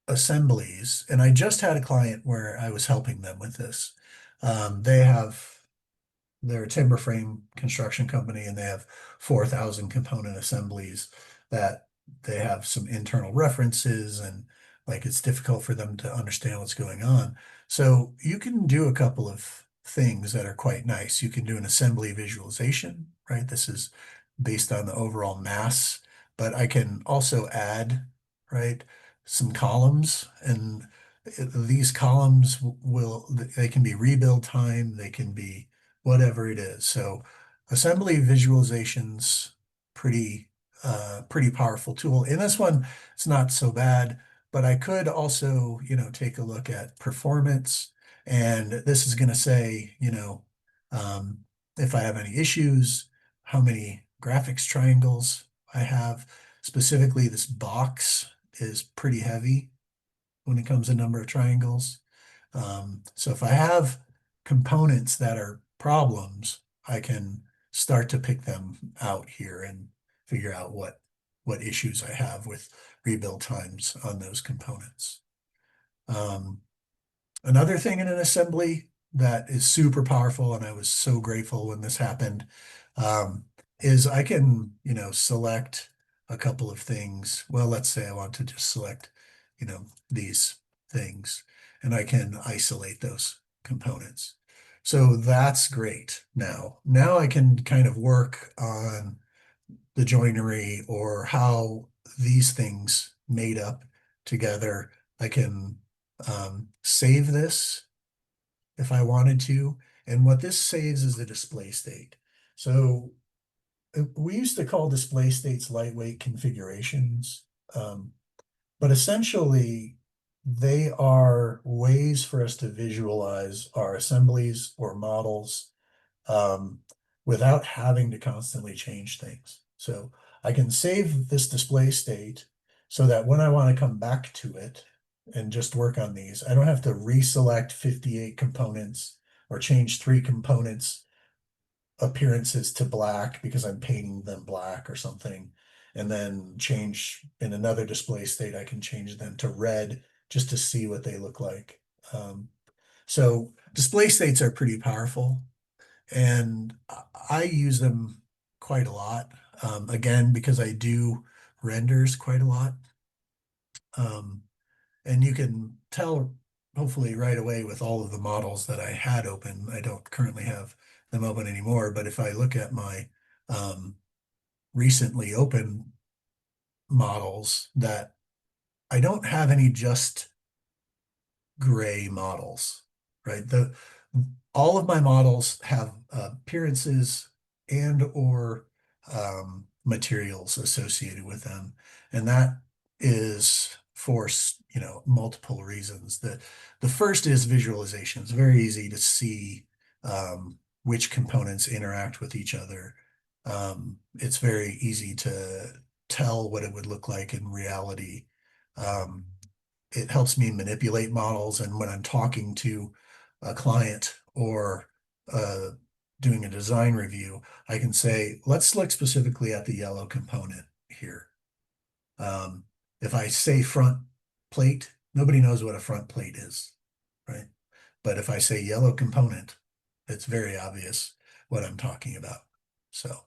assemblies, and I just had a client where I was helping them with this. They're a timber frame construction company, and they have 4,000 component assemblies that they have some internal references, and like it's difficult for them to understand what's going on. So you can do a couple of things that are quite nice. You can do an assembly visualization, right? This is based on the overall mass, but I can also add, right, some columns, and these columns they can be rebuild time, they can be whatever it is. So assembly visualizations, pretty powerful tool. In this one, it's not so bad, but I could also, take a look at performance, and this is going to say, if I have any issues, how many graphics triangles I have. Specifically, this box is pretty heavy when it comes to number of triangles. So if I have components that are problems, I can start to pick them out here and figure out what issues I have with rebuild times on those components. Another thing in an assembly that is super powerful, and I was so grateful when this happened, is I can, select a couple of things. Well, let's say I want to just select, these things, and I can isolate those components. So that's great. Now I can kind of work on the joinery or how these things made up together. I can save this if I wanted to, And what this saves is the display state. So we used to call display states lightweight configurations. But essentially, they are ways for us to visualize our assemblies or models without having to constantly change things. So I can save this display state so that when I want to come back to it and just work on these, I don't have to reselect 58 components or change 3 components appearances to black because I'm painting them black or something. And then change in another display state, I can change them to red just to see what they look like. So display states are pretty powerful, and I use them quite a lot. Again, because I do renders quite a lot. And you can tell hopefully right away with all of the models that I had open. I don't currently have them open anymore, but if I look at my recently open models, that I don't have any just gray models, right? All of my models have appearances and or materials associated with them, and that is for multiple reasons. The first is visualization. It's very easy to see which components interact with each other. It's very easy to tell what it would look like in reality. It helps me manipulate models, and when I'm talking to a client or doing a design review, I can say, let's look specifically at the yellow component here. If I say front plate, nobody knows what a front plate is, right? But if I say yellow component, it's very obvious what I'm talking about. So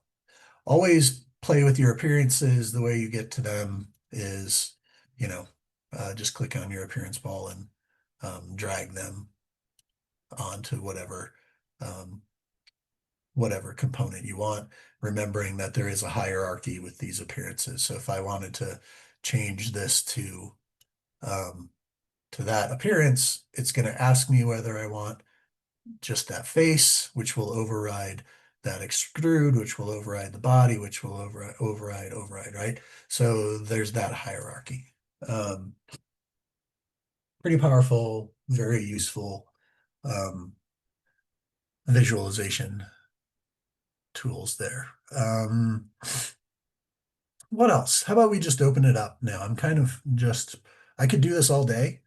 always play with your appearances. The way you get to them is, just click on your appearance ball and drag them onto whatever component you want, remembering that there is a hierarchy with these appearances. So if I wanted to change this to that appearance, it's going to ask me whether I want just that face, which will override that extrude, which will override the body, which will override, right? So there's that hierarchy. Pretty powerful, very useful visualization tools there. What else? How about we just open it up now? I could do this all day.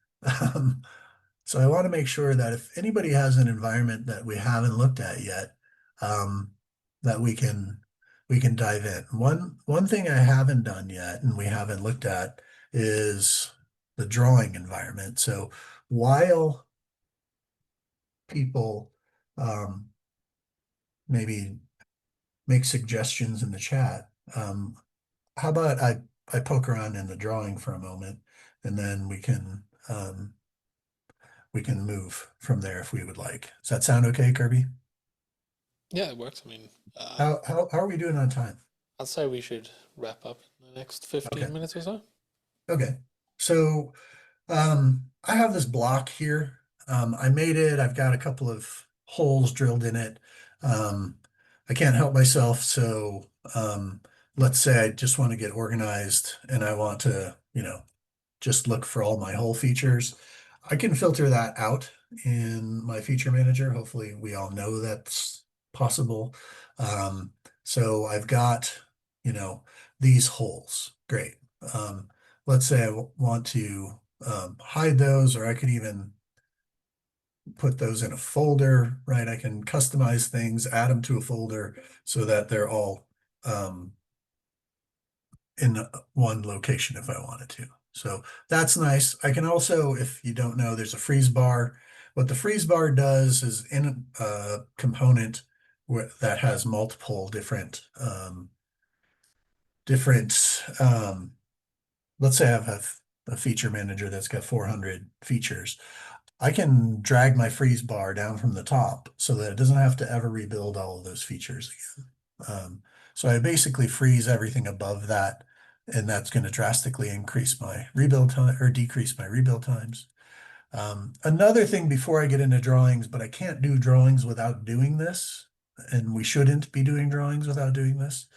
So I want to make sure that if anybody has an environment that we haven't looked at yet, that we can dive in. One thing I haven't done yet and we haven't looked at is the drawing environment. So while people maybe make suggestions in the chat, how about I poke around in the drawing for a moment, and then we can move from there if we would like. Does that sound okay, Kirby? Yeah, it works. I mean, How are we doing on time? I'd say we should wrap up in the next 15 minutes or so. Okay. So I have this block here. I made it. I've got a couple of holes drilled in it. I can't help myself. So let's say I just want to get organized and I want to, just look for all my hole features. I can filter that out in my feature manager. Hopefully we all know that's possible. So I've got, these holes. Great. Let's say I want to hide those, or I could even put those in a folder, right? I can customize things, add them to a folder so that they're all in one location if I wanted to. So that's nice. I can also, if you don't know, there's a freeze bar. What the freeze bar does is in a component that has multiple different, let's say I have a feature manager that's got 400 features. I can drag my freeze bar down from the top so that it doesn't have to ever rebuild all of those features again. So I basically freeze everything above that, and that's going to drastically increase my rebuild time or decrease my rebuild times. Another thing before I get into drawings, but I can't do drawings without doing this, and we shouldn't be doing drawings without doing this,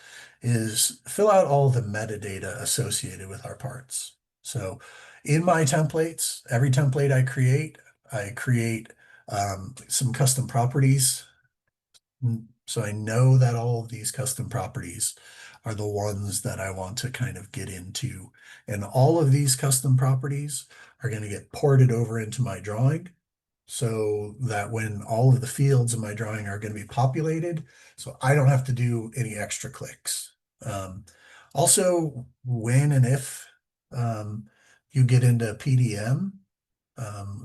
is fill out all the metadata associated with our parts. So in my templates, every template I create some custom properties. So I know that all of these custom properties are the ones that I want to kind of get into. And all of these custom properties are going to get ported over into my drawing so that when all of the fields in my drawing are going to be populated, so I don't have to do any extra clicks. Also, when and if you get into PDM,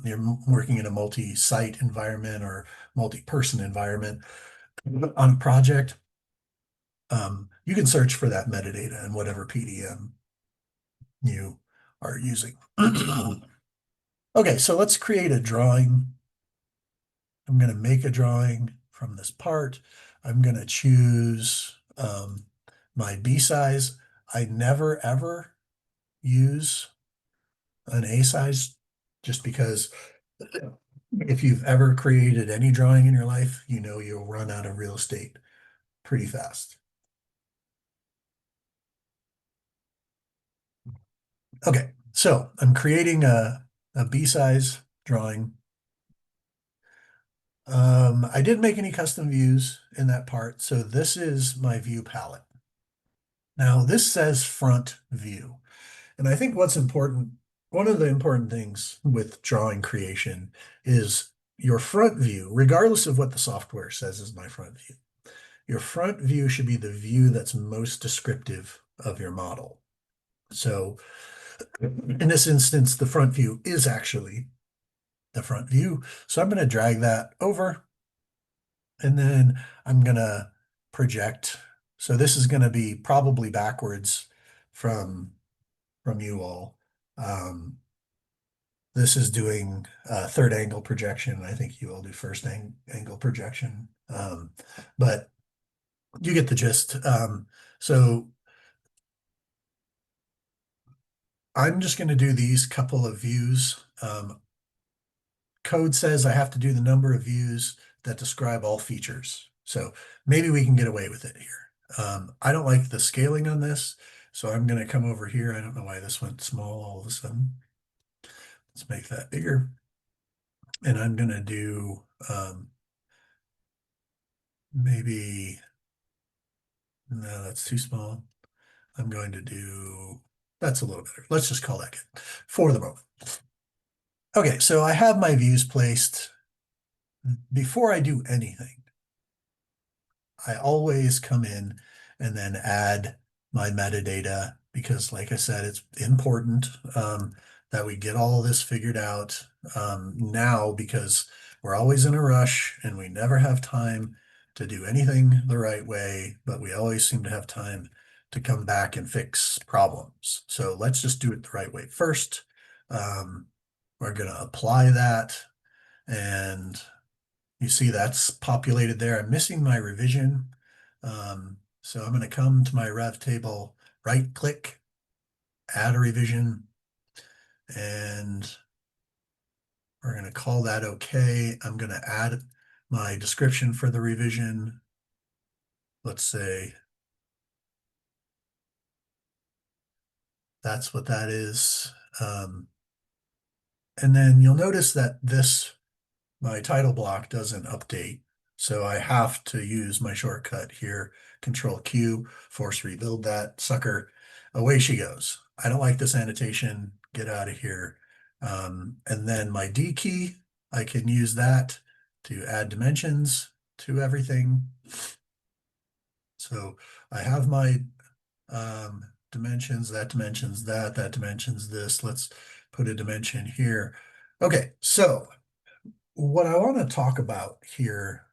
you're working in a multi-site environment or multi-person environment on a project, you can search for that metadata in whatever PDM you are using. Okay, so let's create a drawing. I'm going to make a drawing from this part. I'm going to choose my B size. I never ever use an A size just because if you've ever created any drawing in your life, you know you'll run out of real estate pretty fast. Okay, so I'm creating a B size drawing. I didn't make any custom views in that part, so this is my view palette. Now this says front view, and I think what's important, one of the important things with drawing creation is your front view, regardless of what the software says is my front view. Your front view should be the view that's most descriptive of your model. So in this instance, the front view is actually the front view. So I'm going to drag that over, and then I'm going to project. So this is going to be probably backwards from you all. This is doing third angle projection. I think you all do first angle projection. But you get the gist. So I'm just going to do these couple of views. Code says I have to do the number of views that describe all features. So maybe we can get away with it here. I don't like the scaling on this, so I'm going to come over here. I don't know why this went small all of a sudden. Let's make that bigger. And I'm going to do maybe, no, that's too small. I'm going to do, that's a little better. Let's just call that good for the moment. Okay, so I have my views placed. Before I do anything, I always come in and then add my metadata because, like I said, it's important that we get all this figured out now because we're always in a rush and we never have time to do anything the right way, but we always seem to have time to come back and fix problems. So let's just do it the right way first. We're going to apply that, and you see that's populated there. I'm missing my revision. So I'm going to come to my rev table, right click, add a revision, and we're going to call that okay. I'm going to add my description for the revision. Let's say that's what that is. And then you'll notice that my title block doesn't update. So I have to use my shortcut here, Control Q, force rebuild that sucker. Away she goes. I don't like this annotation. Get out of here. And then my D key, I can use that to add dimensions to everything. So I have my dimensions, that dimensions that dimensions this. Let's put a dimension here. Okay, so what I want to talk about here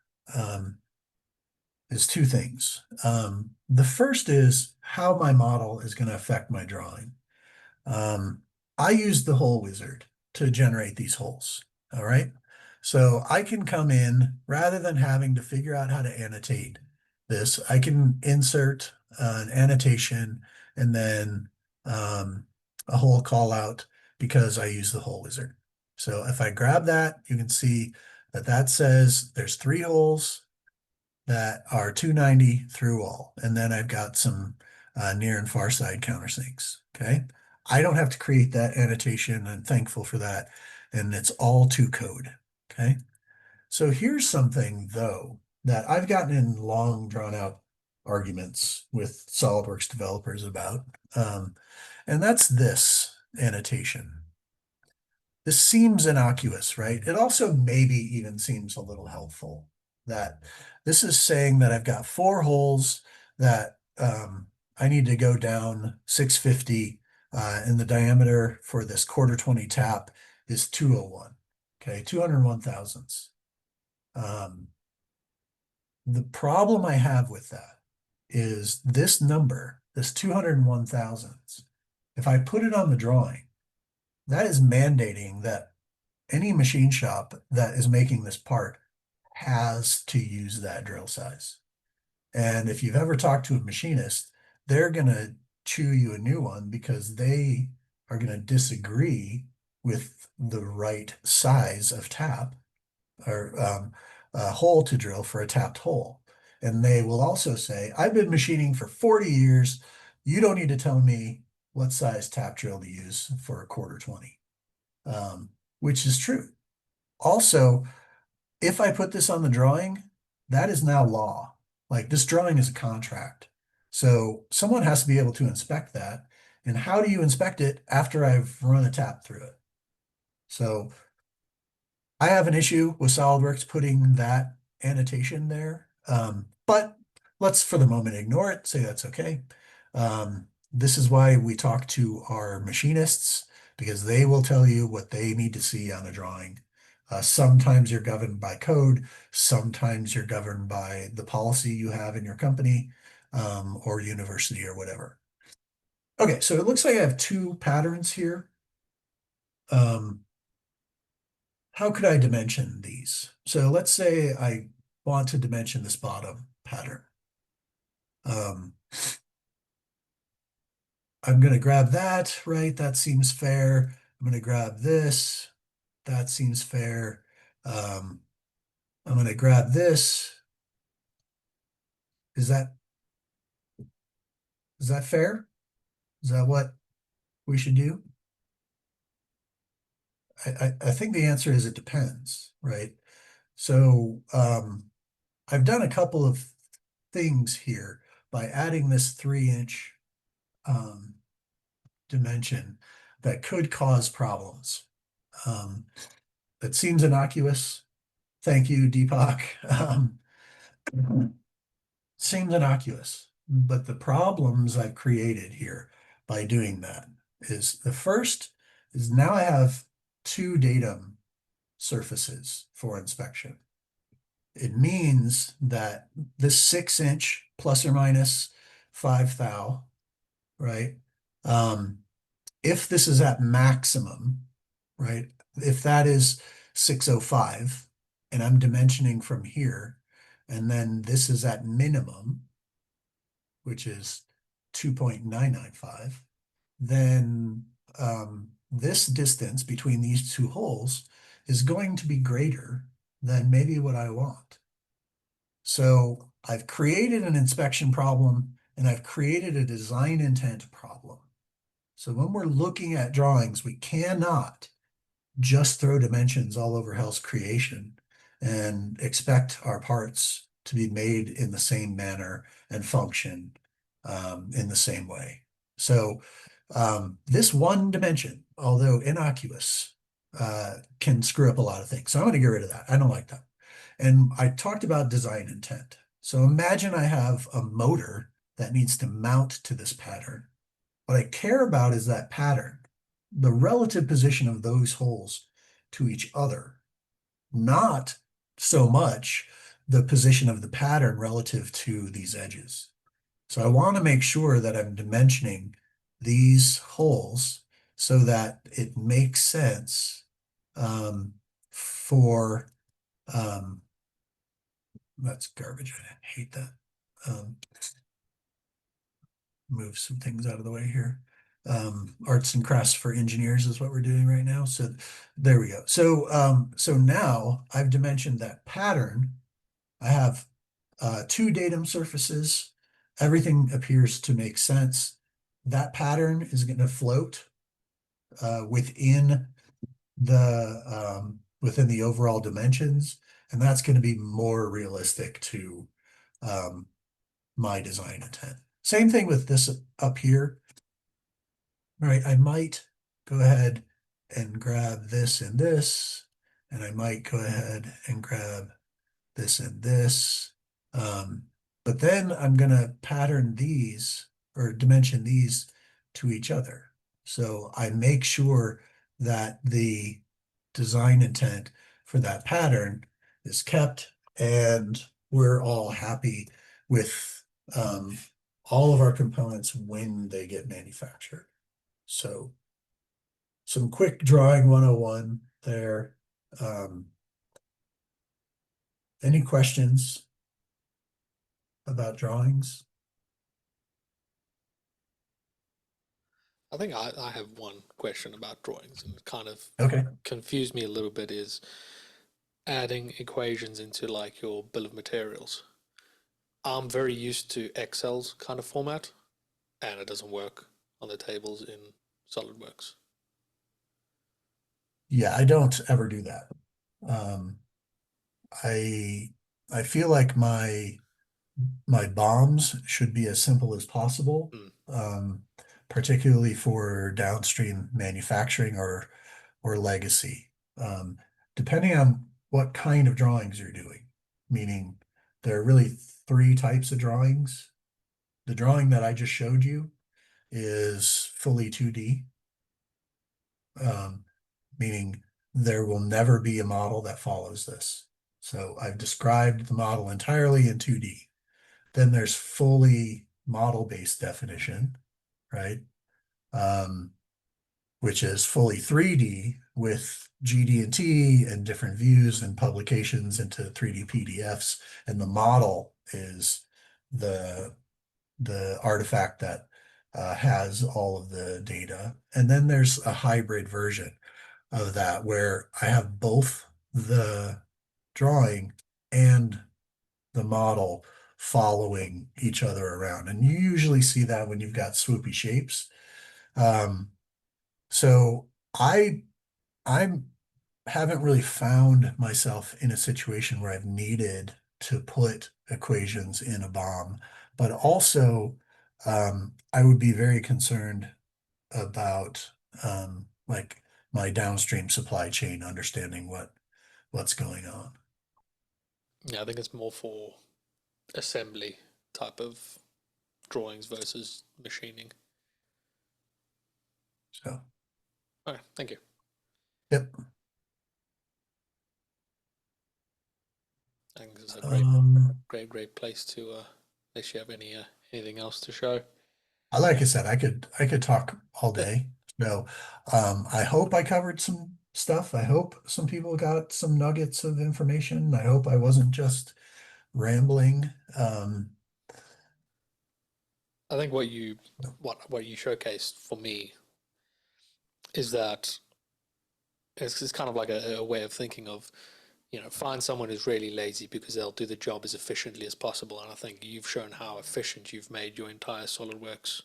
is two things. The first is how my model is going to affect my drawing. I use the hole wizard to generate these holes. All right. So I can come in rather than having to figure out how to annotate this. I can insert an annotation and then a hole call out because I use the hole wizard. So if I grab that, you can see that that says there's 3 holes that are 290 through all. And then I've got some near and far side countersinks. Okay. I don't have to create that annotation. I'm thankful for that. And it's all to code. Okay. So here's something though that I've gotten in long drawn out arguments with SOLIDWORKS developers about. And that's this annotation. This seems innocuous, right? It also maybe even seems a little helpful that this is saying that I've got 4 holes that I need to go down 650 and the diameter for this 1/4 tap is 201. Okay, 201 thousandths. The problem I have with that is this number, this 201 thousandths, if I put it on the drawing, that is mandating that any machine shop that is making this part has to use that drill size. And if you've ever talked to a machinist, they're going to chew you a new one because they are going to disagree with the right size of tap or hole to drill for a tapped hole. And they will also say, I've been machining for 40 years. You don't need to tell me what size tap drill to use for a 1/4 which is true. Also, if I put this on the drawing, that is now law. Like this drawing is a contract. So someone has to be able to inspect that. And how do you inspect it after I've run a tap through it? So I have an issue with SOLIDWORKS putting that annotation there. But let's for the moment ignore it, say that's okay. This is why we talk to our machinists because they will tell you what they need to see on a drawing. Sometimes you're governed by code, sometimes you're governed by the policy you have in your company or university or whatever. Okay, so it looks like I have 2 patterns here. How could I dimension these? So let's say I want to dimension this bottom pattern. I'm going to grab that, right? That seems fair. I'm going to grab this. That seems fair. I'm going to grab this. Is that fair? Is that what we should do? I think the answer is it depends, right? So I've done a couple of things here by adding this 3-inch dimension that could cause problems. That seems innocuous. Thank you, Deepak. Seems innocuous, but the problems I've created here by doing that is the first is now I have 2 datum surfaces for inspection. It means that this 6-inch plus or minus 5 thou, right? If this is at maximum, right? If that is 605 and I'm dimensioning from here, and then this is at minimum, which is 2.995, then this distance between these 2 holes is going to be greater than maybe what I want. So I've created an inspection problem and I've created a design intent problem. So when we're looking at drawings, we cannot just throw dimensions all over Hell's creation and expect our parts to be made in the same manner and function in the same way. So this one dimension, although innocuous, can screw up a lot of things. So I'm going to get rid of that. I don't like that. And I talked about design intent. So imagine I have a motor that needs to mount to this pattern. What I care about is that pattern, the relative position of those holes to each other, not so much the position of the pattern relative to these edges. So I want to make sure that I'm dimensioning these holes so that it makes sense for, that's garbage. I hate that. Move some things out of the way here. arts and crafts for engineers is what we're doing right now. So there we go. So now I've dimensioned that pattern. I have 2 datum surfaces. Everything appears to make sense. That pattern is going to float within the overall dimensions, and that's going to be more realistic to my design intent. Same thing with this up here. All right, I might go ahead and grab this and this, and I might go ahead and grab this and this. But then I'm going to pattern these or dimension these to each other. So I make sure that the design intent for that pattern is kept, and we're all happy with all of our components when they get manufactured. So some quick drawing 101 there. Any questions about drawings? I think I have one question about drawings, and it kind of Okay. confused me a little bit, is adding equations into like your bill of materials. I'm very used to Excel's kind of format, and it doesn't work on the tables in SolidWorks. Yeah, I don't ever do that. I feel like my bombs should be as simple as possible, particularly for downstream manufacturing or legacy. Depending on what kind of drawings you're doing, meaning there are really 3 types of drawings. The drawing that I just showed you is fully 2D, meaning there will never be a model that follows this. So I've described the model entirely in 2D. Then there's fully model-based definition, right? Which is fully 3D with GD&T and different views and publications into 3D PDFs. And the model is the artifact that has all of the data. And then there's a hybrid version of that where I have both the drawing and the model following each other around. And you usually see that when you've got swoopy shapes. So I haven't really found myself in a situation where I've needed to put equations in a bomb, but also I would be very concerned about like my downstream supply chain, understanding what's going on. Yeah, I think it's more for assembly type of drawings versus machining. So, Okay, thank you. yep. I think this is a great place to unless you have anything else to show. Like I said, I could talk all day. So I hope I covered some stuff. I hope some people got some nuggets of information. I hope I wasn't just rambling. I think what you showcased for me is that it's kind of like a way of thinking of, find someone who's really lazy because they'll do the job as efficiently as possible. And I think you've shown how efficient you've made your entire SolidWorks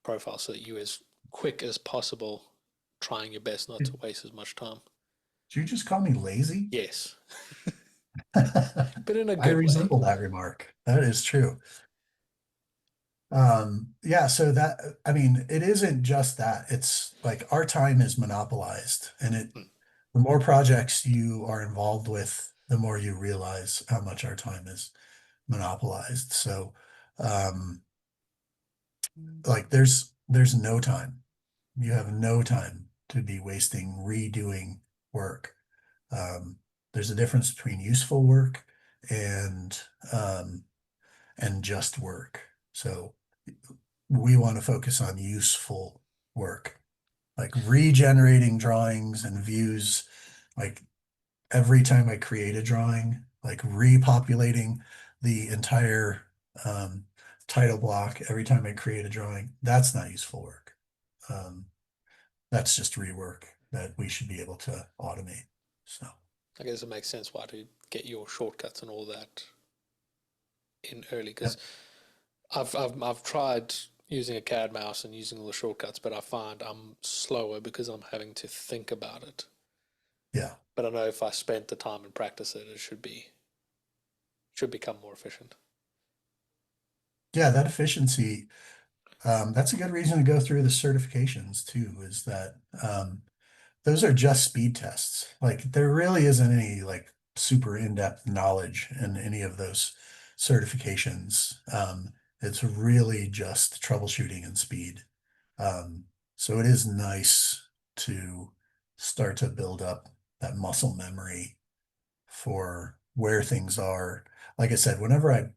profile so that you're as quick as possible, trying your best not to waste as much time. Did you just call me lazy? Yes. But in a good I way. resemble that remark. That is true. Yeah, so that, I mean, it isn't just that. It's like our time is monopolized, and the more projects you are involved with, the more you realize how much our time is monopolized. So, like there's no time. You have no time to be wasting redoing work. There's a difference between useful work and just work. So we want to focus on useful work, like regenerating drawings and views. Like every time I create a drawing, like repopulating the entire title block every time I create a drawing, that's not useful work. that's just rework that we should be able to automate. So I guess it makes sense why to get your shortcuts and all that in early, yeah, because I've tried using a CAD mouse and using all the shortcuts, but I find I'm slower because I'm having to think about it. yeah, But I know if I spent the time and practice it, it should become more efficient. yeah, that efficiency, that's a good reason to go through the certifications too, is that those are just speed tests. Like there really isn't any like super in-depth knowledge in any of those certifications. It's really just troubleshooting and speed. Um, so it is nice to start to build up that muscle memory for where things are. Like I said, whenever I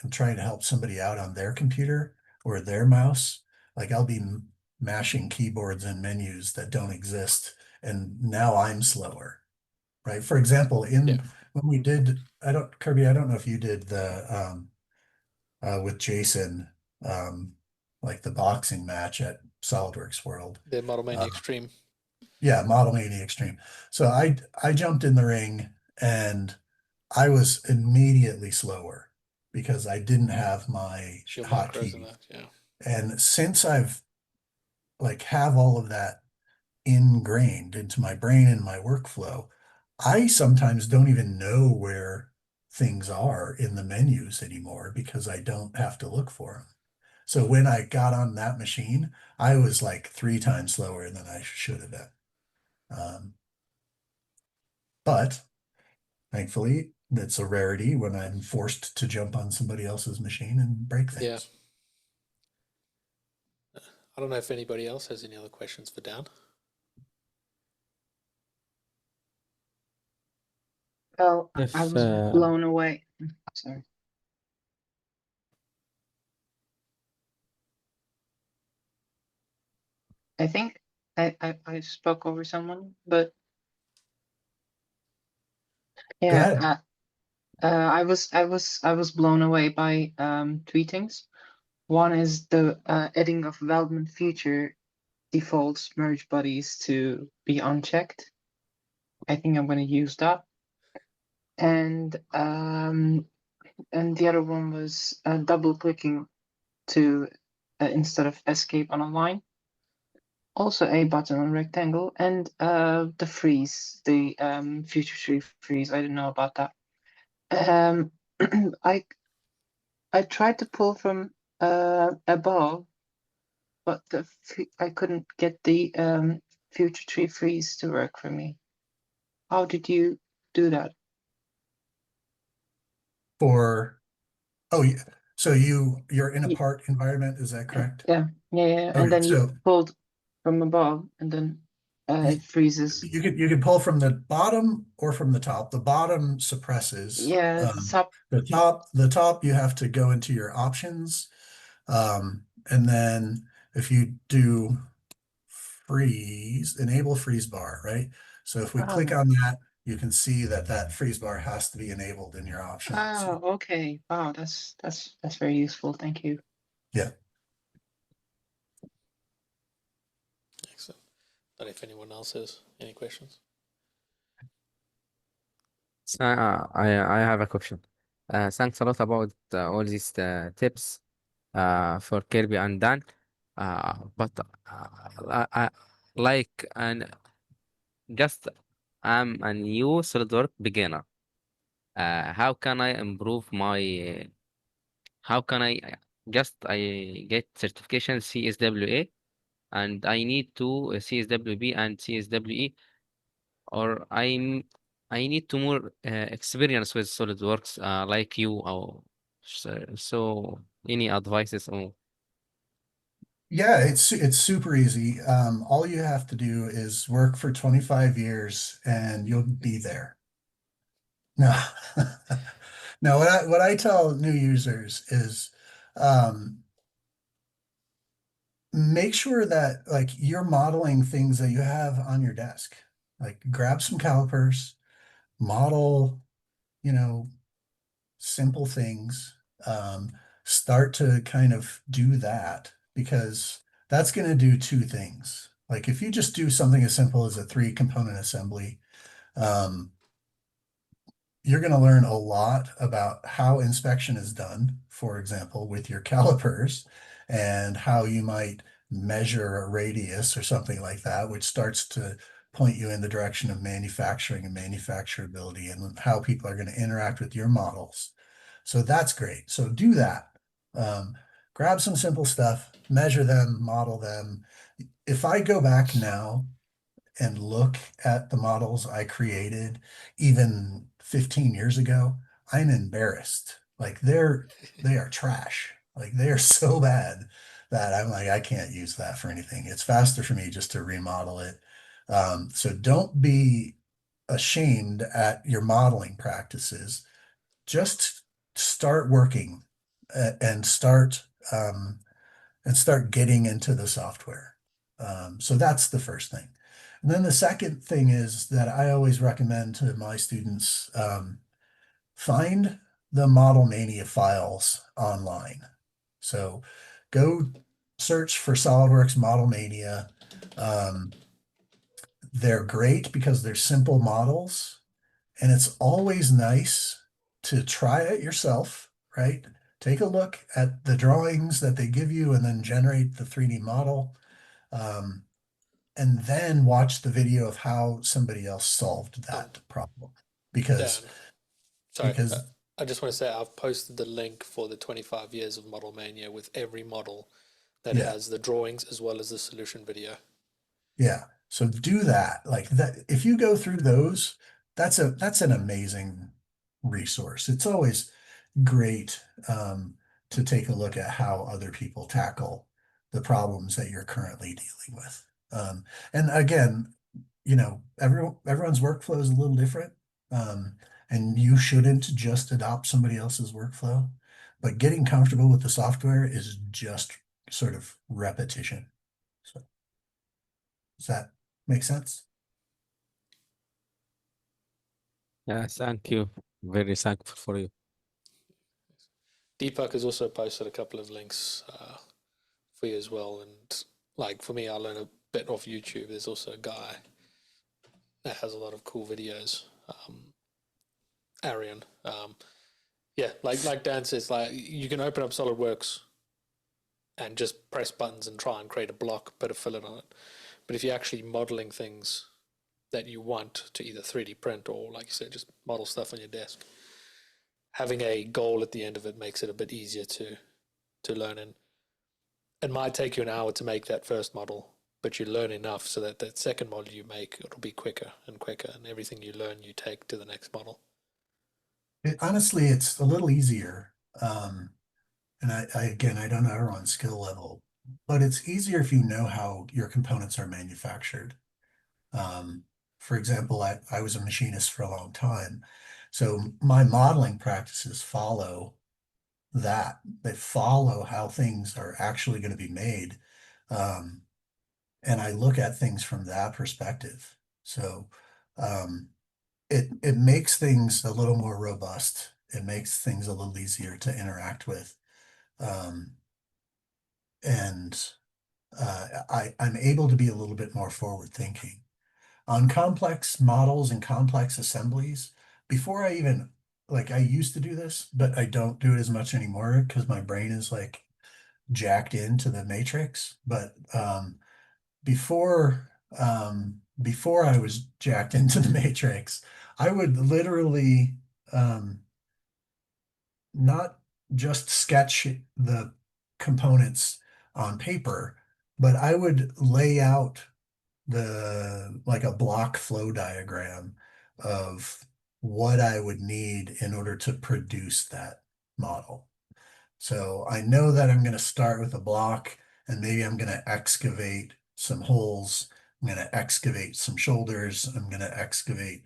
am trying to help somebody out on their computer or their mouse, like I'll be mashing keyboards and menus that don't exist, and now I'm slower, right? For example, Yeah. when we did, Kirby, I don't know if you did the with Jason, um, like the boxing match at SolidWorks World. The Model Mania Uh, Extreme. yeah, Model Mania Extreme. So I jumped in the ring and I was immediately slower because I didn't have my Your macros and hotkey. that, yeah. And since I've like have all of that ingrained into my brain and my workflow, I sometimes don't even know where things are in the menus anymore because I don't have to look for them. So when I got on that machine, I was like 3 times slower than I should have been. But thankfully, that's a rarity when I'm forced to jump on somebody else's machine and break Yeah. things. I don't know if anybody else has any other questions for Dan. Well, I If was blown away. Sorry. I think I spoke over someone, but Go yeah, ahead. I was blown away by 3 things. One is the adding of development feature defaults merge bodies to be unchecked. I think I'm going to use that. And the other one was double clicking to instead of escape on a line. Also a button on rectangle and the freeze, the future tree freeze. I didn't know about that. I tried to pull from above, but I couldn't get the future tree freeze to work for me. How did you do that? Oh, yeah. So you're in a Ye- part environment, is that correct? Yeah. Okay, And then you so pulled from above, and then it freezes. you could pull from the bottom or from the top. The bottom suppresses. Yeah, the top. The top you have to go into your options. And then if you do enable freeze bar, right? So if we click on that, you can see that that freeze bar has to be enabled in your options. Oh, okay. Wow, that's very useful. Thank you. Yeah. Excellent. Don't know if anyone else has any questions. So, I have a question. Thanks a lot about all these tips for Kirby and Dan. But like and just I'm a new SolidWorks beginner. How can I improve my? How can I get certification CSWA and I need to CSWB and CSWE, or I need to more experience with SolidWorks like you, or so any advices on? Yeah, it's super easy. All you have to do is work for 25 years and you'll be there. No. No, what I tell new users is make sure that like you're modeling things that you have on your desk. Like grab some calipers, model, you know, simple things. Start to kind of do that because that's going to do two things. Like if you just do something as simple as a 3-component assembly, you're going to learn a lot about how inspection is done, for example, with your calipers, and how you might measure a radius or something like that, which starts to point you in the direction of manufacturing and manufacturability and how people are going to interact with your models. So that's great. So do that. Grab some simple stuff, measure them, model them. If I go back now and look at the models I created even 15 years ago, I'm embarrassed. Like they are trash. Like they are so bad that I'm like, I can't use that for anything. It's faster for me just to remodel it. So don't be ashamed at your modeling practices. Just start working and start getting into the software. So that's the first thing. And then the second thing is that I always recommend to my students, find the Model Mania files online. So go search for SOLIDWORKS Model Mania. They're great because they're simple models, and it's always nice to try it yourself, right? Take a look at the drawings that they give you and then generate the 3D model. And then watch the video of how somebody else solved that problem. Because Dan, sorry, because I just want to say I've posted the link for the 25 years of Model Mania with every model that yeah, has the drawings as well as the solution video. yeah. So do that. Like that, if you go through those, that's an amazing resource. It's always great to take a look at how other people tackle the problems that you're currently dealing with. And again, everyone's workflow is a little different. And you shouldn't just adopt somebody else's workflow, but getting comfortable with the software is just sort of repetition. So does that make sense? Yeah, thank you. Very thankful for you. Deepak has also posted a couple of links for you as well. And like for me, I learn a bit off YouTube. There's also a guy that has a lot of cool videos. Arian. Yeah, like Dan says, like you can open up SolidWorks and just press buttons and try and create a block, put a fillet on it. But if you're actually modeling things that you want to either 3D print or, like you said, just model stuff on your desk, having a goal at the end of it makes it a bit easier to learn in. It might take you an hour to make that first model, but you learn enough so that that second model you make, it'll be quicker and quicker, and everything you learn you take to the next model. Honestly, it's a little easier. And again, I don't know everyone's skill level, but it's easier if you know how your components are manufactured. For example, I was a machinist for a long time. So my modeling practices follow that. They follow how things are actually going to be made. And I look at things from that perspective. So it makes things a little more robust. It makes things a little easier to interact with. And I'm able to be a little bit more forward thinking. On complex models and complex assemblies, before I even, like I used to do this, but I don't do it as much anymore because my brain is like jacked into the matrix. But before before I was jacked into the matrix, I would literally not just sketch the components on paper, but I would lay out like a block flow diagram of what I would need in order to produce that model. So I know that I'm going to start with a block, and maybe I'm going to excavate some holes. I'm going to excavate some shoulders. I'm going to excavate,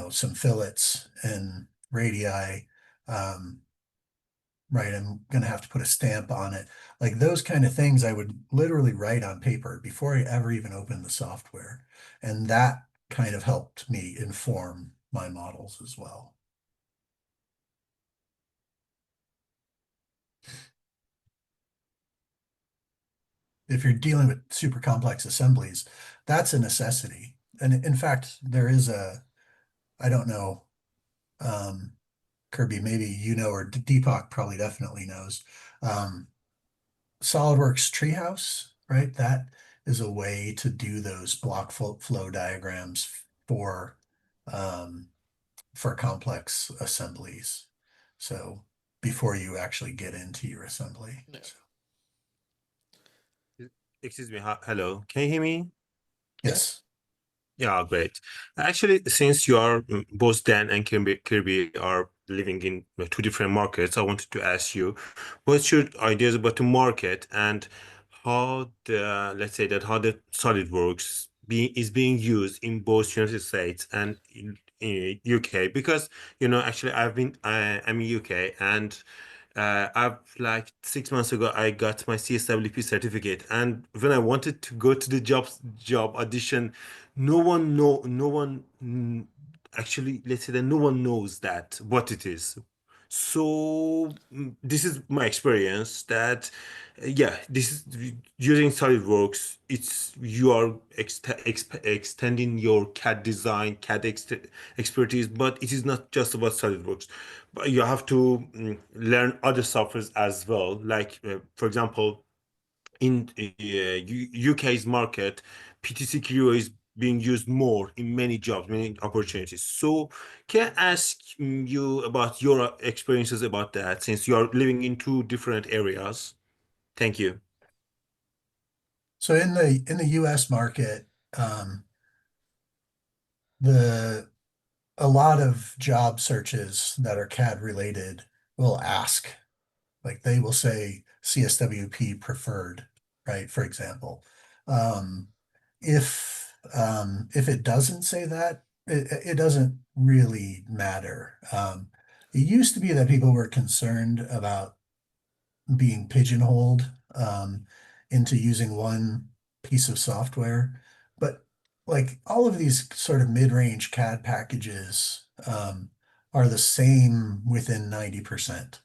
some fillets and radii. Right, I'm going to have to put a stamp on it. Like those kind of things I would literally write on paper before I ever even opened the software. And that kind of helped me inform my models as well. if you're dealing with super complex assemblies, that's a necessity. And in fact, there is I don't know, Kirby, maybe you know, or Deepak probably definitely knows. SolidWorks Treehouse, right? That is a way to do those block flow diagrams for complex assemblies. So before you actually get into your assembly. Yeah. Excuse me. Hello. Can you hear me? Yes. Yeah, great. Actually, since you are both Dan and Kirby are living in two different markets, I wanted to ask you, what's your ideas about the market and how the, let's say that how the SolidWorks is being used in both United States and in UK? Because actually I'm in UK, and I've like 6 months ago I got my CSWP certificate, and when I wanted to go to the job audition, no one actually, let's say that no one knows that what it is. So this is my experience that yeah, this is using SolidWorks. It's you are extending your CAD design, CAD expertise, but it is not just about SolidWorks. But you have to learn other softwares as well. Like for example, in UK's market, PTC Creo is being used more in many jobs, many opportunities. So can I ask you about your experiences about that, since you are living in two different areas? Thank you. So in the US market, a lot of job searches that are CAD related will ask, like they will say CSWP preferred, right? For example. If it doesn't say that, it doesn't really matter. It used to be that people were concerned about being pigeonholed into using one piece of software. But like all of these sort of mid-range CAD packages are the same within 90%.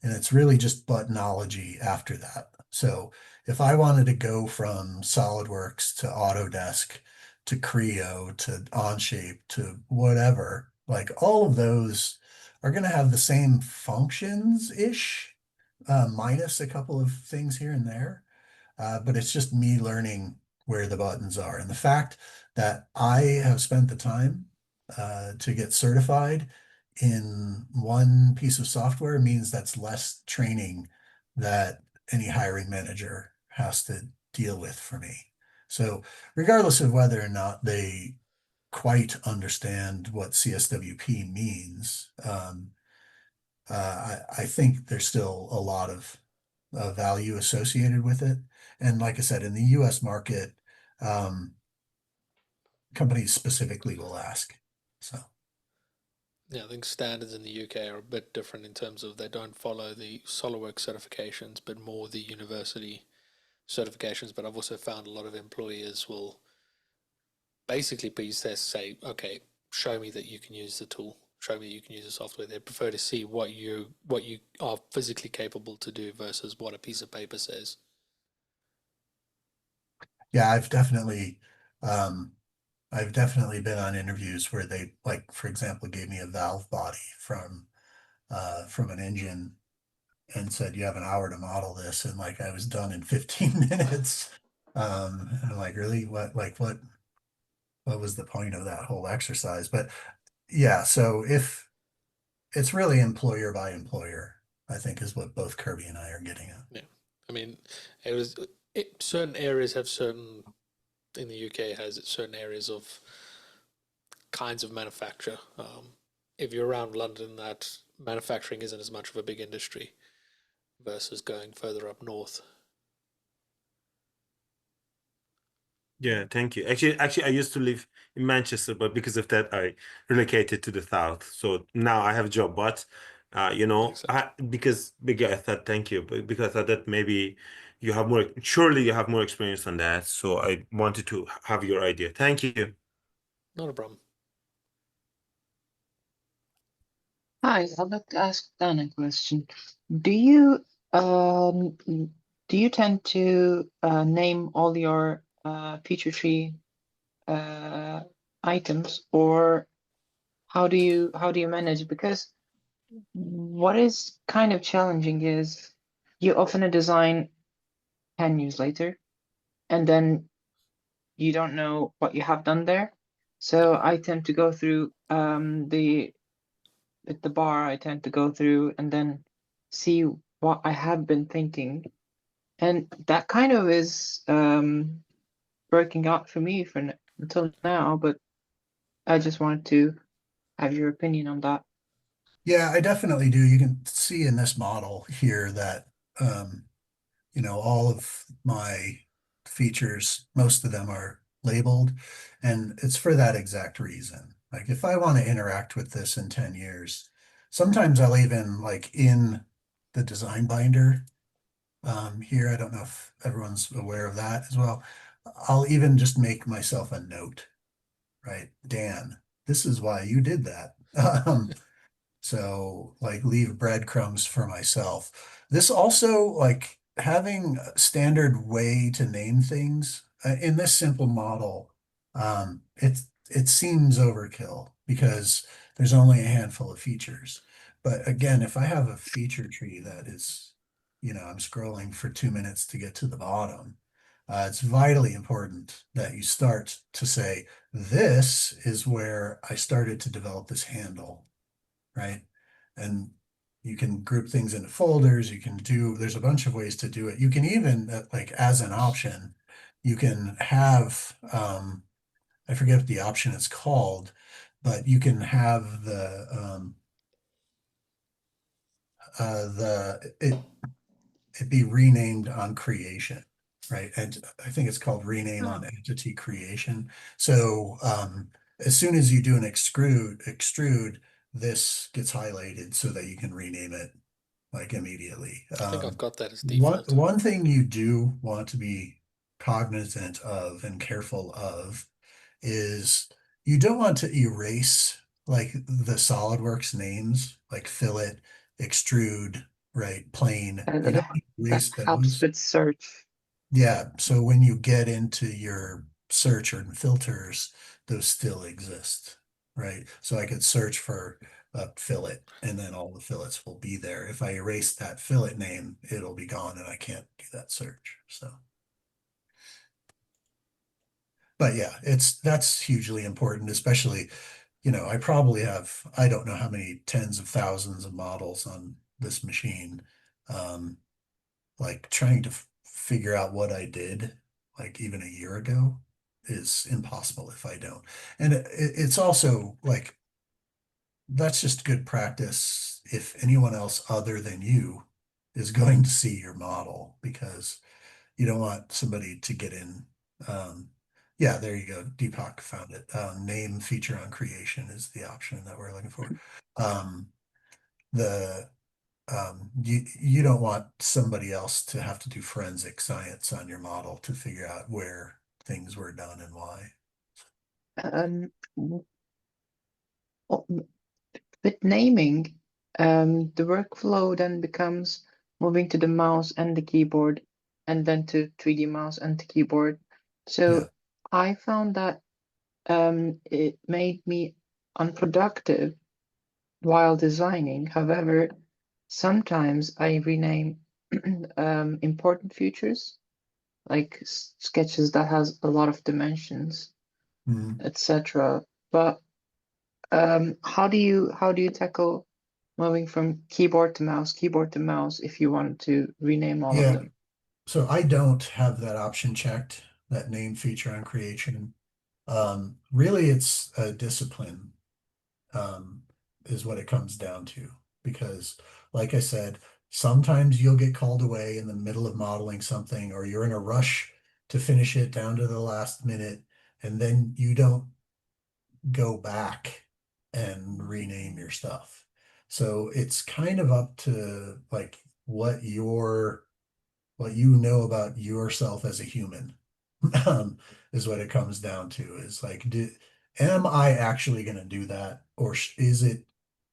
And it's really just buttonology after that. So if I wanted to go from SolidWorks to Autodesk to Creo to Onshape to whatever, like all of those are going to have the same functions-ish, minus a couple of things here and there. But it's just me learning where the buttons are. And the fact that I have spent the time to get certified in one piece of software means that's less training that any hiring manager has to deal with for me. So regardless of whether or not they quite understand what CSWP means, I think there's still a lot of value associated with it. And like I said, in the US market, companies specifically will ask. So Yeah, I think standards in the UK are a bit different in terms of they don't follow the SOLIDWORKS certifications, but more the university certifications. But I've also found a lot of employers will basically please say, okay, show me that you can use the tool, show me you can use the software. They prefer to see what you are physically capable to do versus what a piece of paper says. yeah, I've definitely been on interviews where they, like, for example, gave me a valve body from an engine and said, you have an hour to model this, and like I was done in 15 minutes. And I'm like, really? What was the point of that whole exercise? But yeah, so if it's really employer by employer, I think is what both Kirby and I are getting at. Yeah, I mean, certain areas have certain in the UK has certain areas of kinds of manufacture. If you're around London, that manufacturing isn't as much of a big industry versus going further up north. Yeah, thank you. Actually, I used to live in Manchester, but because of that, I relocated to the south. So now I have a job, but because I thought, thank you, but because I thought that maybe surely you have more experience on that. So I wanted to have your idea. Thank you. Not a problem. Hi, I'd like to ask Dan a question. Do you do you tend to name all your feature tree items, or how do you manage? Because what is kind of challenging is you open a design 10 years later, and then you don't know what you have done there. So I tend to go through with the bar, I tend to go through and then see what I have been thinking. And that kind of is working out for me until now, but I just wanted to have your opinion on that. Yeah, I definitely do. You can see in this model here that, all of my features, most of them are labeled, and it's for that exact reason. Like if I want to interact with this in 10 years, sometimes I'll even like in the design binder here, I don't know if everyone's aware of that as well. I'll even just make myself a note, right? Dan, this is why you did that. So like leave breadcrumbs for myself. This also like having a standard way to name things in this simple model, it seems overkill because there's only a handful of features. But again, if I have a feature tree that is, I'm scrolling for 2 minutes to get to the bottom, it's vitally important that you start to say, this is where I started to develop this handle, right? And you can group things into folders. There's a bunch of ways to do it. You can even, like as an option, you can have, I forget what the option is called, but you can have it be renamed on creation, right? And I think it's called rename on entity creation. So as soon as you do an extrude, this gets highlighted so that you can rename it like immediately. I think I've got that as One default. one thing you do want to be cognizant of and careful of is you don't want to erase like the SolidWorks names, like fillet, extrude, right, plane. You don't want to That erase helps those. with search. Yeah, so when you get into your search or filters, those still exist, right? So I could search for a fillet and then all the fillets will be there. If I erase that fillet name, it'll be gone and I can't do that search. So, but yeah, that's hugely important, especially, I don't know how many tens of thousands of models on this machine. Like trying to figure out what I did like even a year ago is impossible if I don't. And it's also like that's just good practice if anyone else other than you is going to see your model because you don't want somebody to get in. Yeah, there you go. Deepak found it. Name feature on creation is the option that we're looking for. The you don't want somebody else to have to do forensic science on your model to figure out where things were done and why. Um, with naming, the workflow then becomes moving to the mouse and the keyboard, and then to 3D mouse and the keyboard. So Yeah. I found that it made me unproductive while designing. However, sometimes I rename important features, like sketches that has a lot of dimensions, Mhm. etc. But how do you tackle moving from keyboard to mouse if you want to rename all of Yeah. them? So I don't have that option checked, that name feature on creation. Really, it's a discipline, is what it comes down to. Because, like I said, sometimes you'll get called away in the middle of modeling something, or you're in a rush to finish it down to the last minute, and then you don't go back and rename your stuff. So it's kind of up to like what you know about yourself as a human, is what it comes down to. Is like, am I actually going to do that, or is it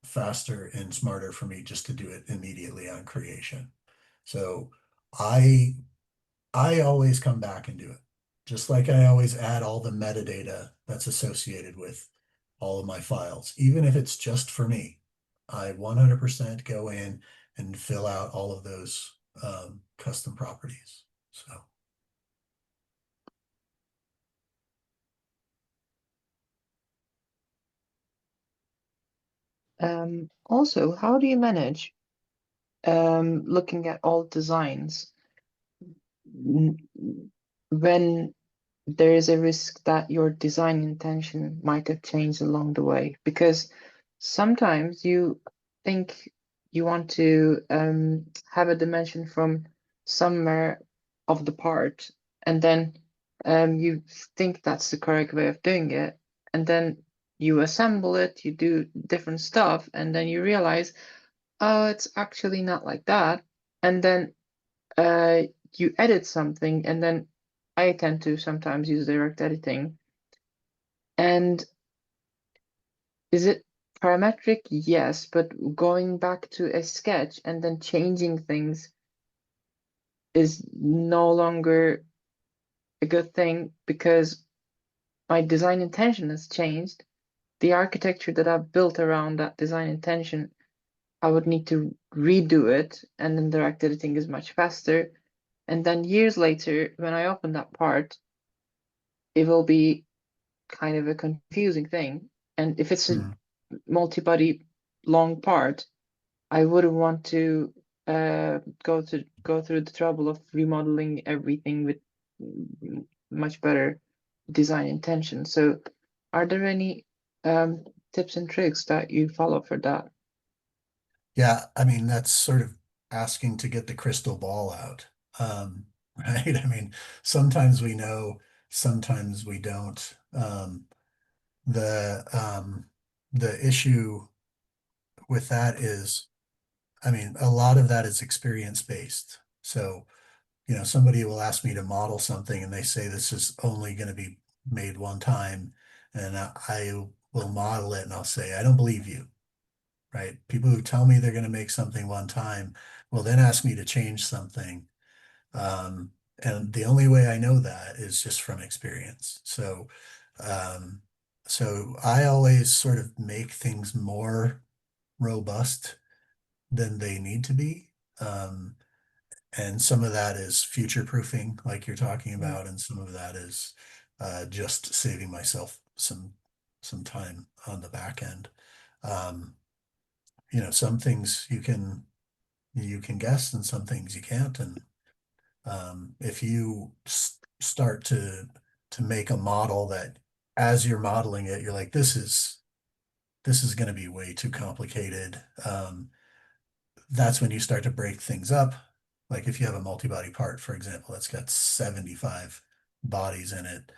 faster and smarter for me just to do it immediately on creation? So I always come back and do it. Just like I always add all the metadata that's associated with all of my files, even if it's just for me. I 100% go in and fill out all of those custom properties. So Also, how do you manage looking at all designs when there is a risk that your design intention might have changed along the way? Because sometimes you think you want to have a dimension from somewhere of the part, and then you think that's the correct way of doing it, and then you assemble it, you do different stuff, and then you realize, oh, it's actually not like that. And then you edit something, and then I tend to sometimes use direct editing. And is it parametric? Yes, but going back to a sketch and then changing things is no longer a good thing because my design intention has changed. The architecture that I've built around that design intention, I would need to redo it, and then direct editing is much faster. And then years later, when I open that part, it will be kind of a confusing thing. And if it's a multi-body long part, I wouldn't want to go through the trouble of remodeling everything with much better design intention. So are there any tips and tricks that you follow for that? yeah, I mean, that's sort of asking to get the crystal ball out. Right? I mean, sometimes we know, sometimes we don't. The the issue with that is, I mean, a lot of that is experience based. So, you know, somebody will ask me to model something and they say this is only going to be made one time, and I will model it and I'll say, I don't believe you. Right? People who tell me they're going to make something one time will then ask me to change something. And the only way I know that is just from experience. Um, so I always sort of make things more robust than they need to be. And some of that is future proofing, like you're talking about, and some of that is just saving myself some time on the back end. You know, some things you can guess, and some things you can't. And if you start to make a model that, as you're modeling it, you're like, this is going to be way too complicated. That's when you start to break things up. Like if you have a multi-body part, for example, that's got 75 bodies in it.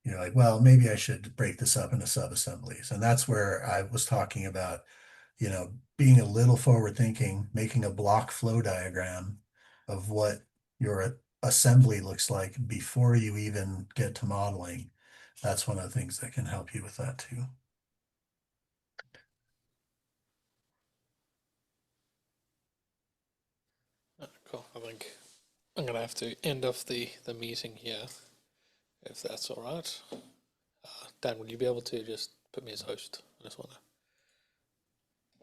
You're like, well, maybe I should break this up into sub-assemblies. And that's where I was talking about, you know, being a little forward thinking, making a block flow diagram of what your assembly looks like before you even get to modeling. That's one of the things that can help you with that too. Cool. I think I'm gonna have to end off the meeting here, if that's all right. Dan, will you be able to just put me as host? I just wanna.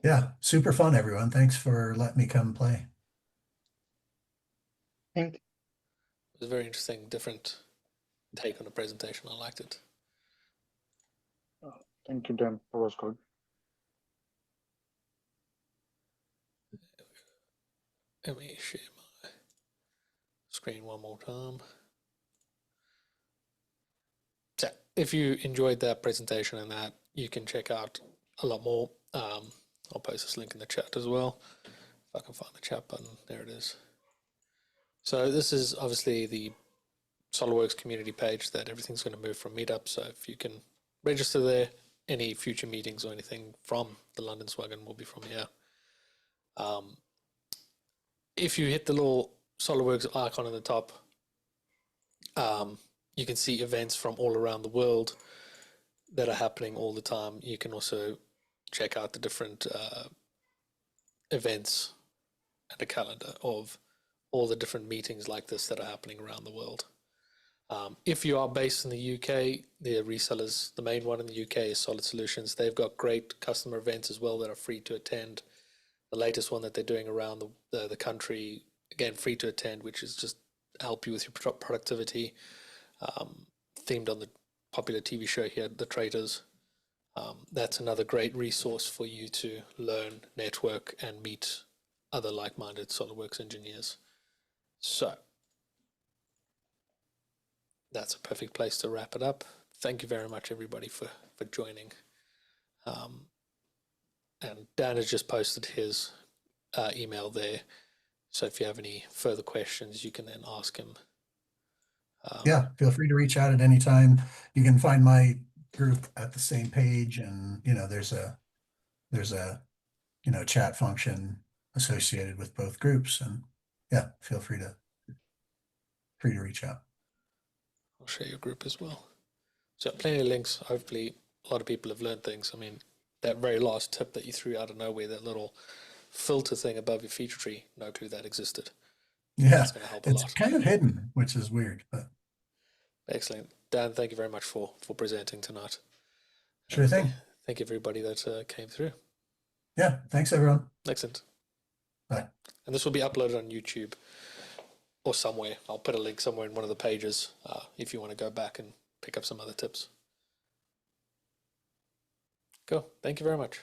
Yeah, super fun, everyone. Thanks for letting me come play. Thank It was a very interesting, different take on the presentation. I liked it. Thank you, Dan. That was good. Let me share my screen one more time. So, if you enjoyed that presentation and that, you can check out a lot more. I'll post this link in the chat as well. If I can find the chat button, there it is. So this is obviously the SOLIDWORKS community page that everything's going to move from Meetup. So if you can register there, any future meetings or anything from the London Swagon will be from here. If you hit the little SOLIDWORKS icon in the top, you can see events from all around the world that are happening all the time. You can also check out the different events and a calendar of all the different meetings like this that are happening around the world. If you are based in the UK, the resellers, the main one in the UK is Solid Solutions. They've got great customer events as well that are free to attend. The latest one that they're doing around the country, again, free to attend, which is just help you with your productivity, themed on the popular TV show here, The Traitors. That's another great resource for you to learn, network, and meet other like-minded SOLIDWORKS engineers. So that's a perfect place to wrap it up. Thank you very much, everybody, for joining. And Dan has just posted his email there. So if you have any further questions, you can then ask him. Yeah, feel free to reach out at any time. You can find my group at the same page, and there's a chat function associated with both groups, and yeah, feel free to reach out. I'll share your group as well. So plenty of links. Hopefully a lot of people have learned things. I mean, that very last tip that you threw out of nowhere, that little filter thing above your feature tree, no clue that existed. Yeah, That's going to help a it's lot. kind of hidden, which is weird, but Excellent. Dan, thank you very much for presenting tonight. sure thing. Thank you everybody that came through. Yeah, thanks everyone. Excellent. Bye. And this will be uploaded on YouTube or somewhere. I'll put a link somewhere in one of the pages if you want to go back and pick up some other tips. Cool. Thank you very much.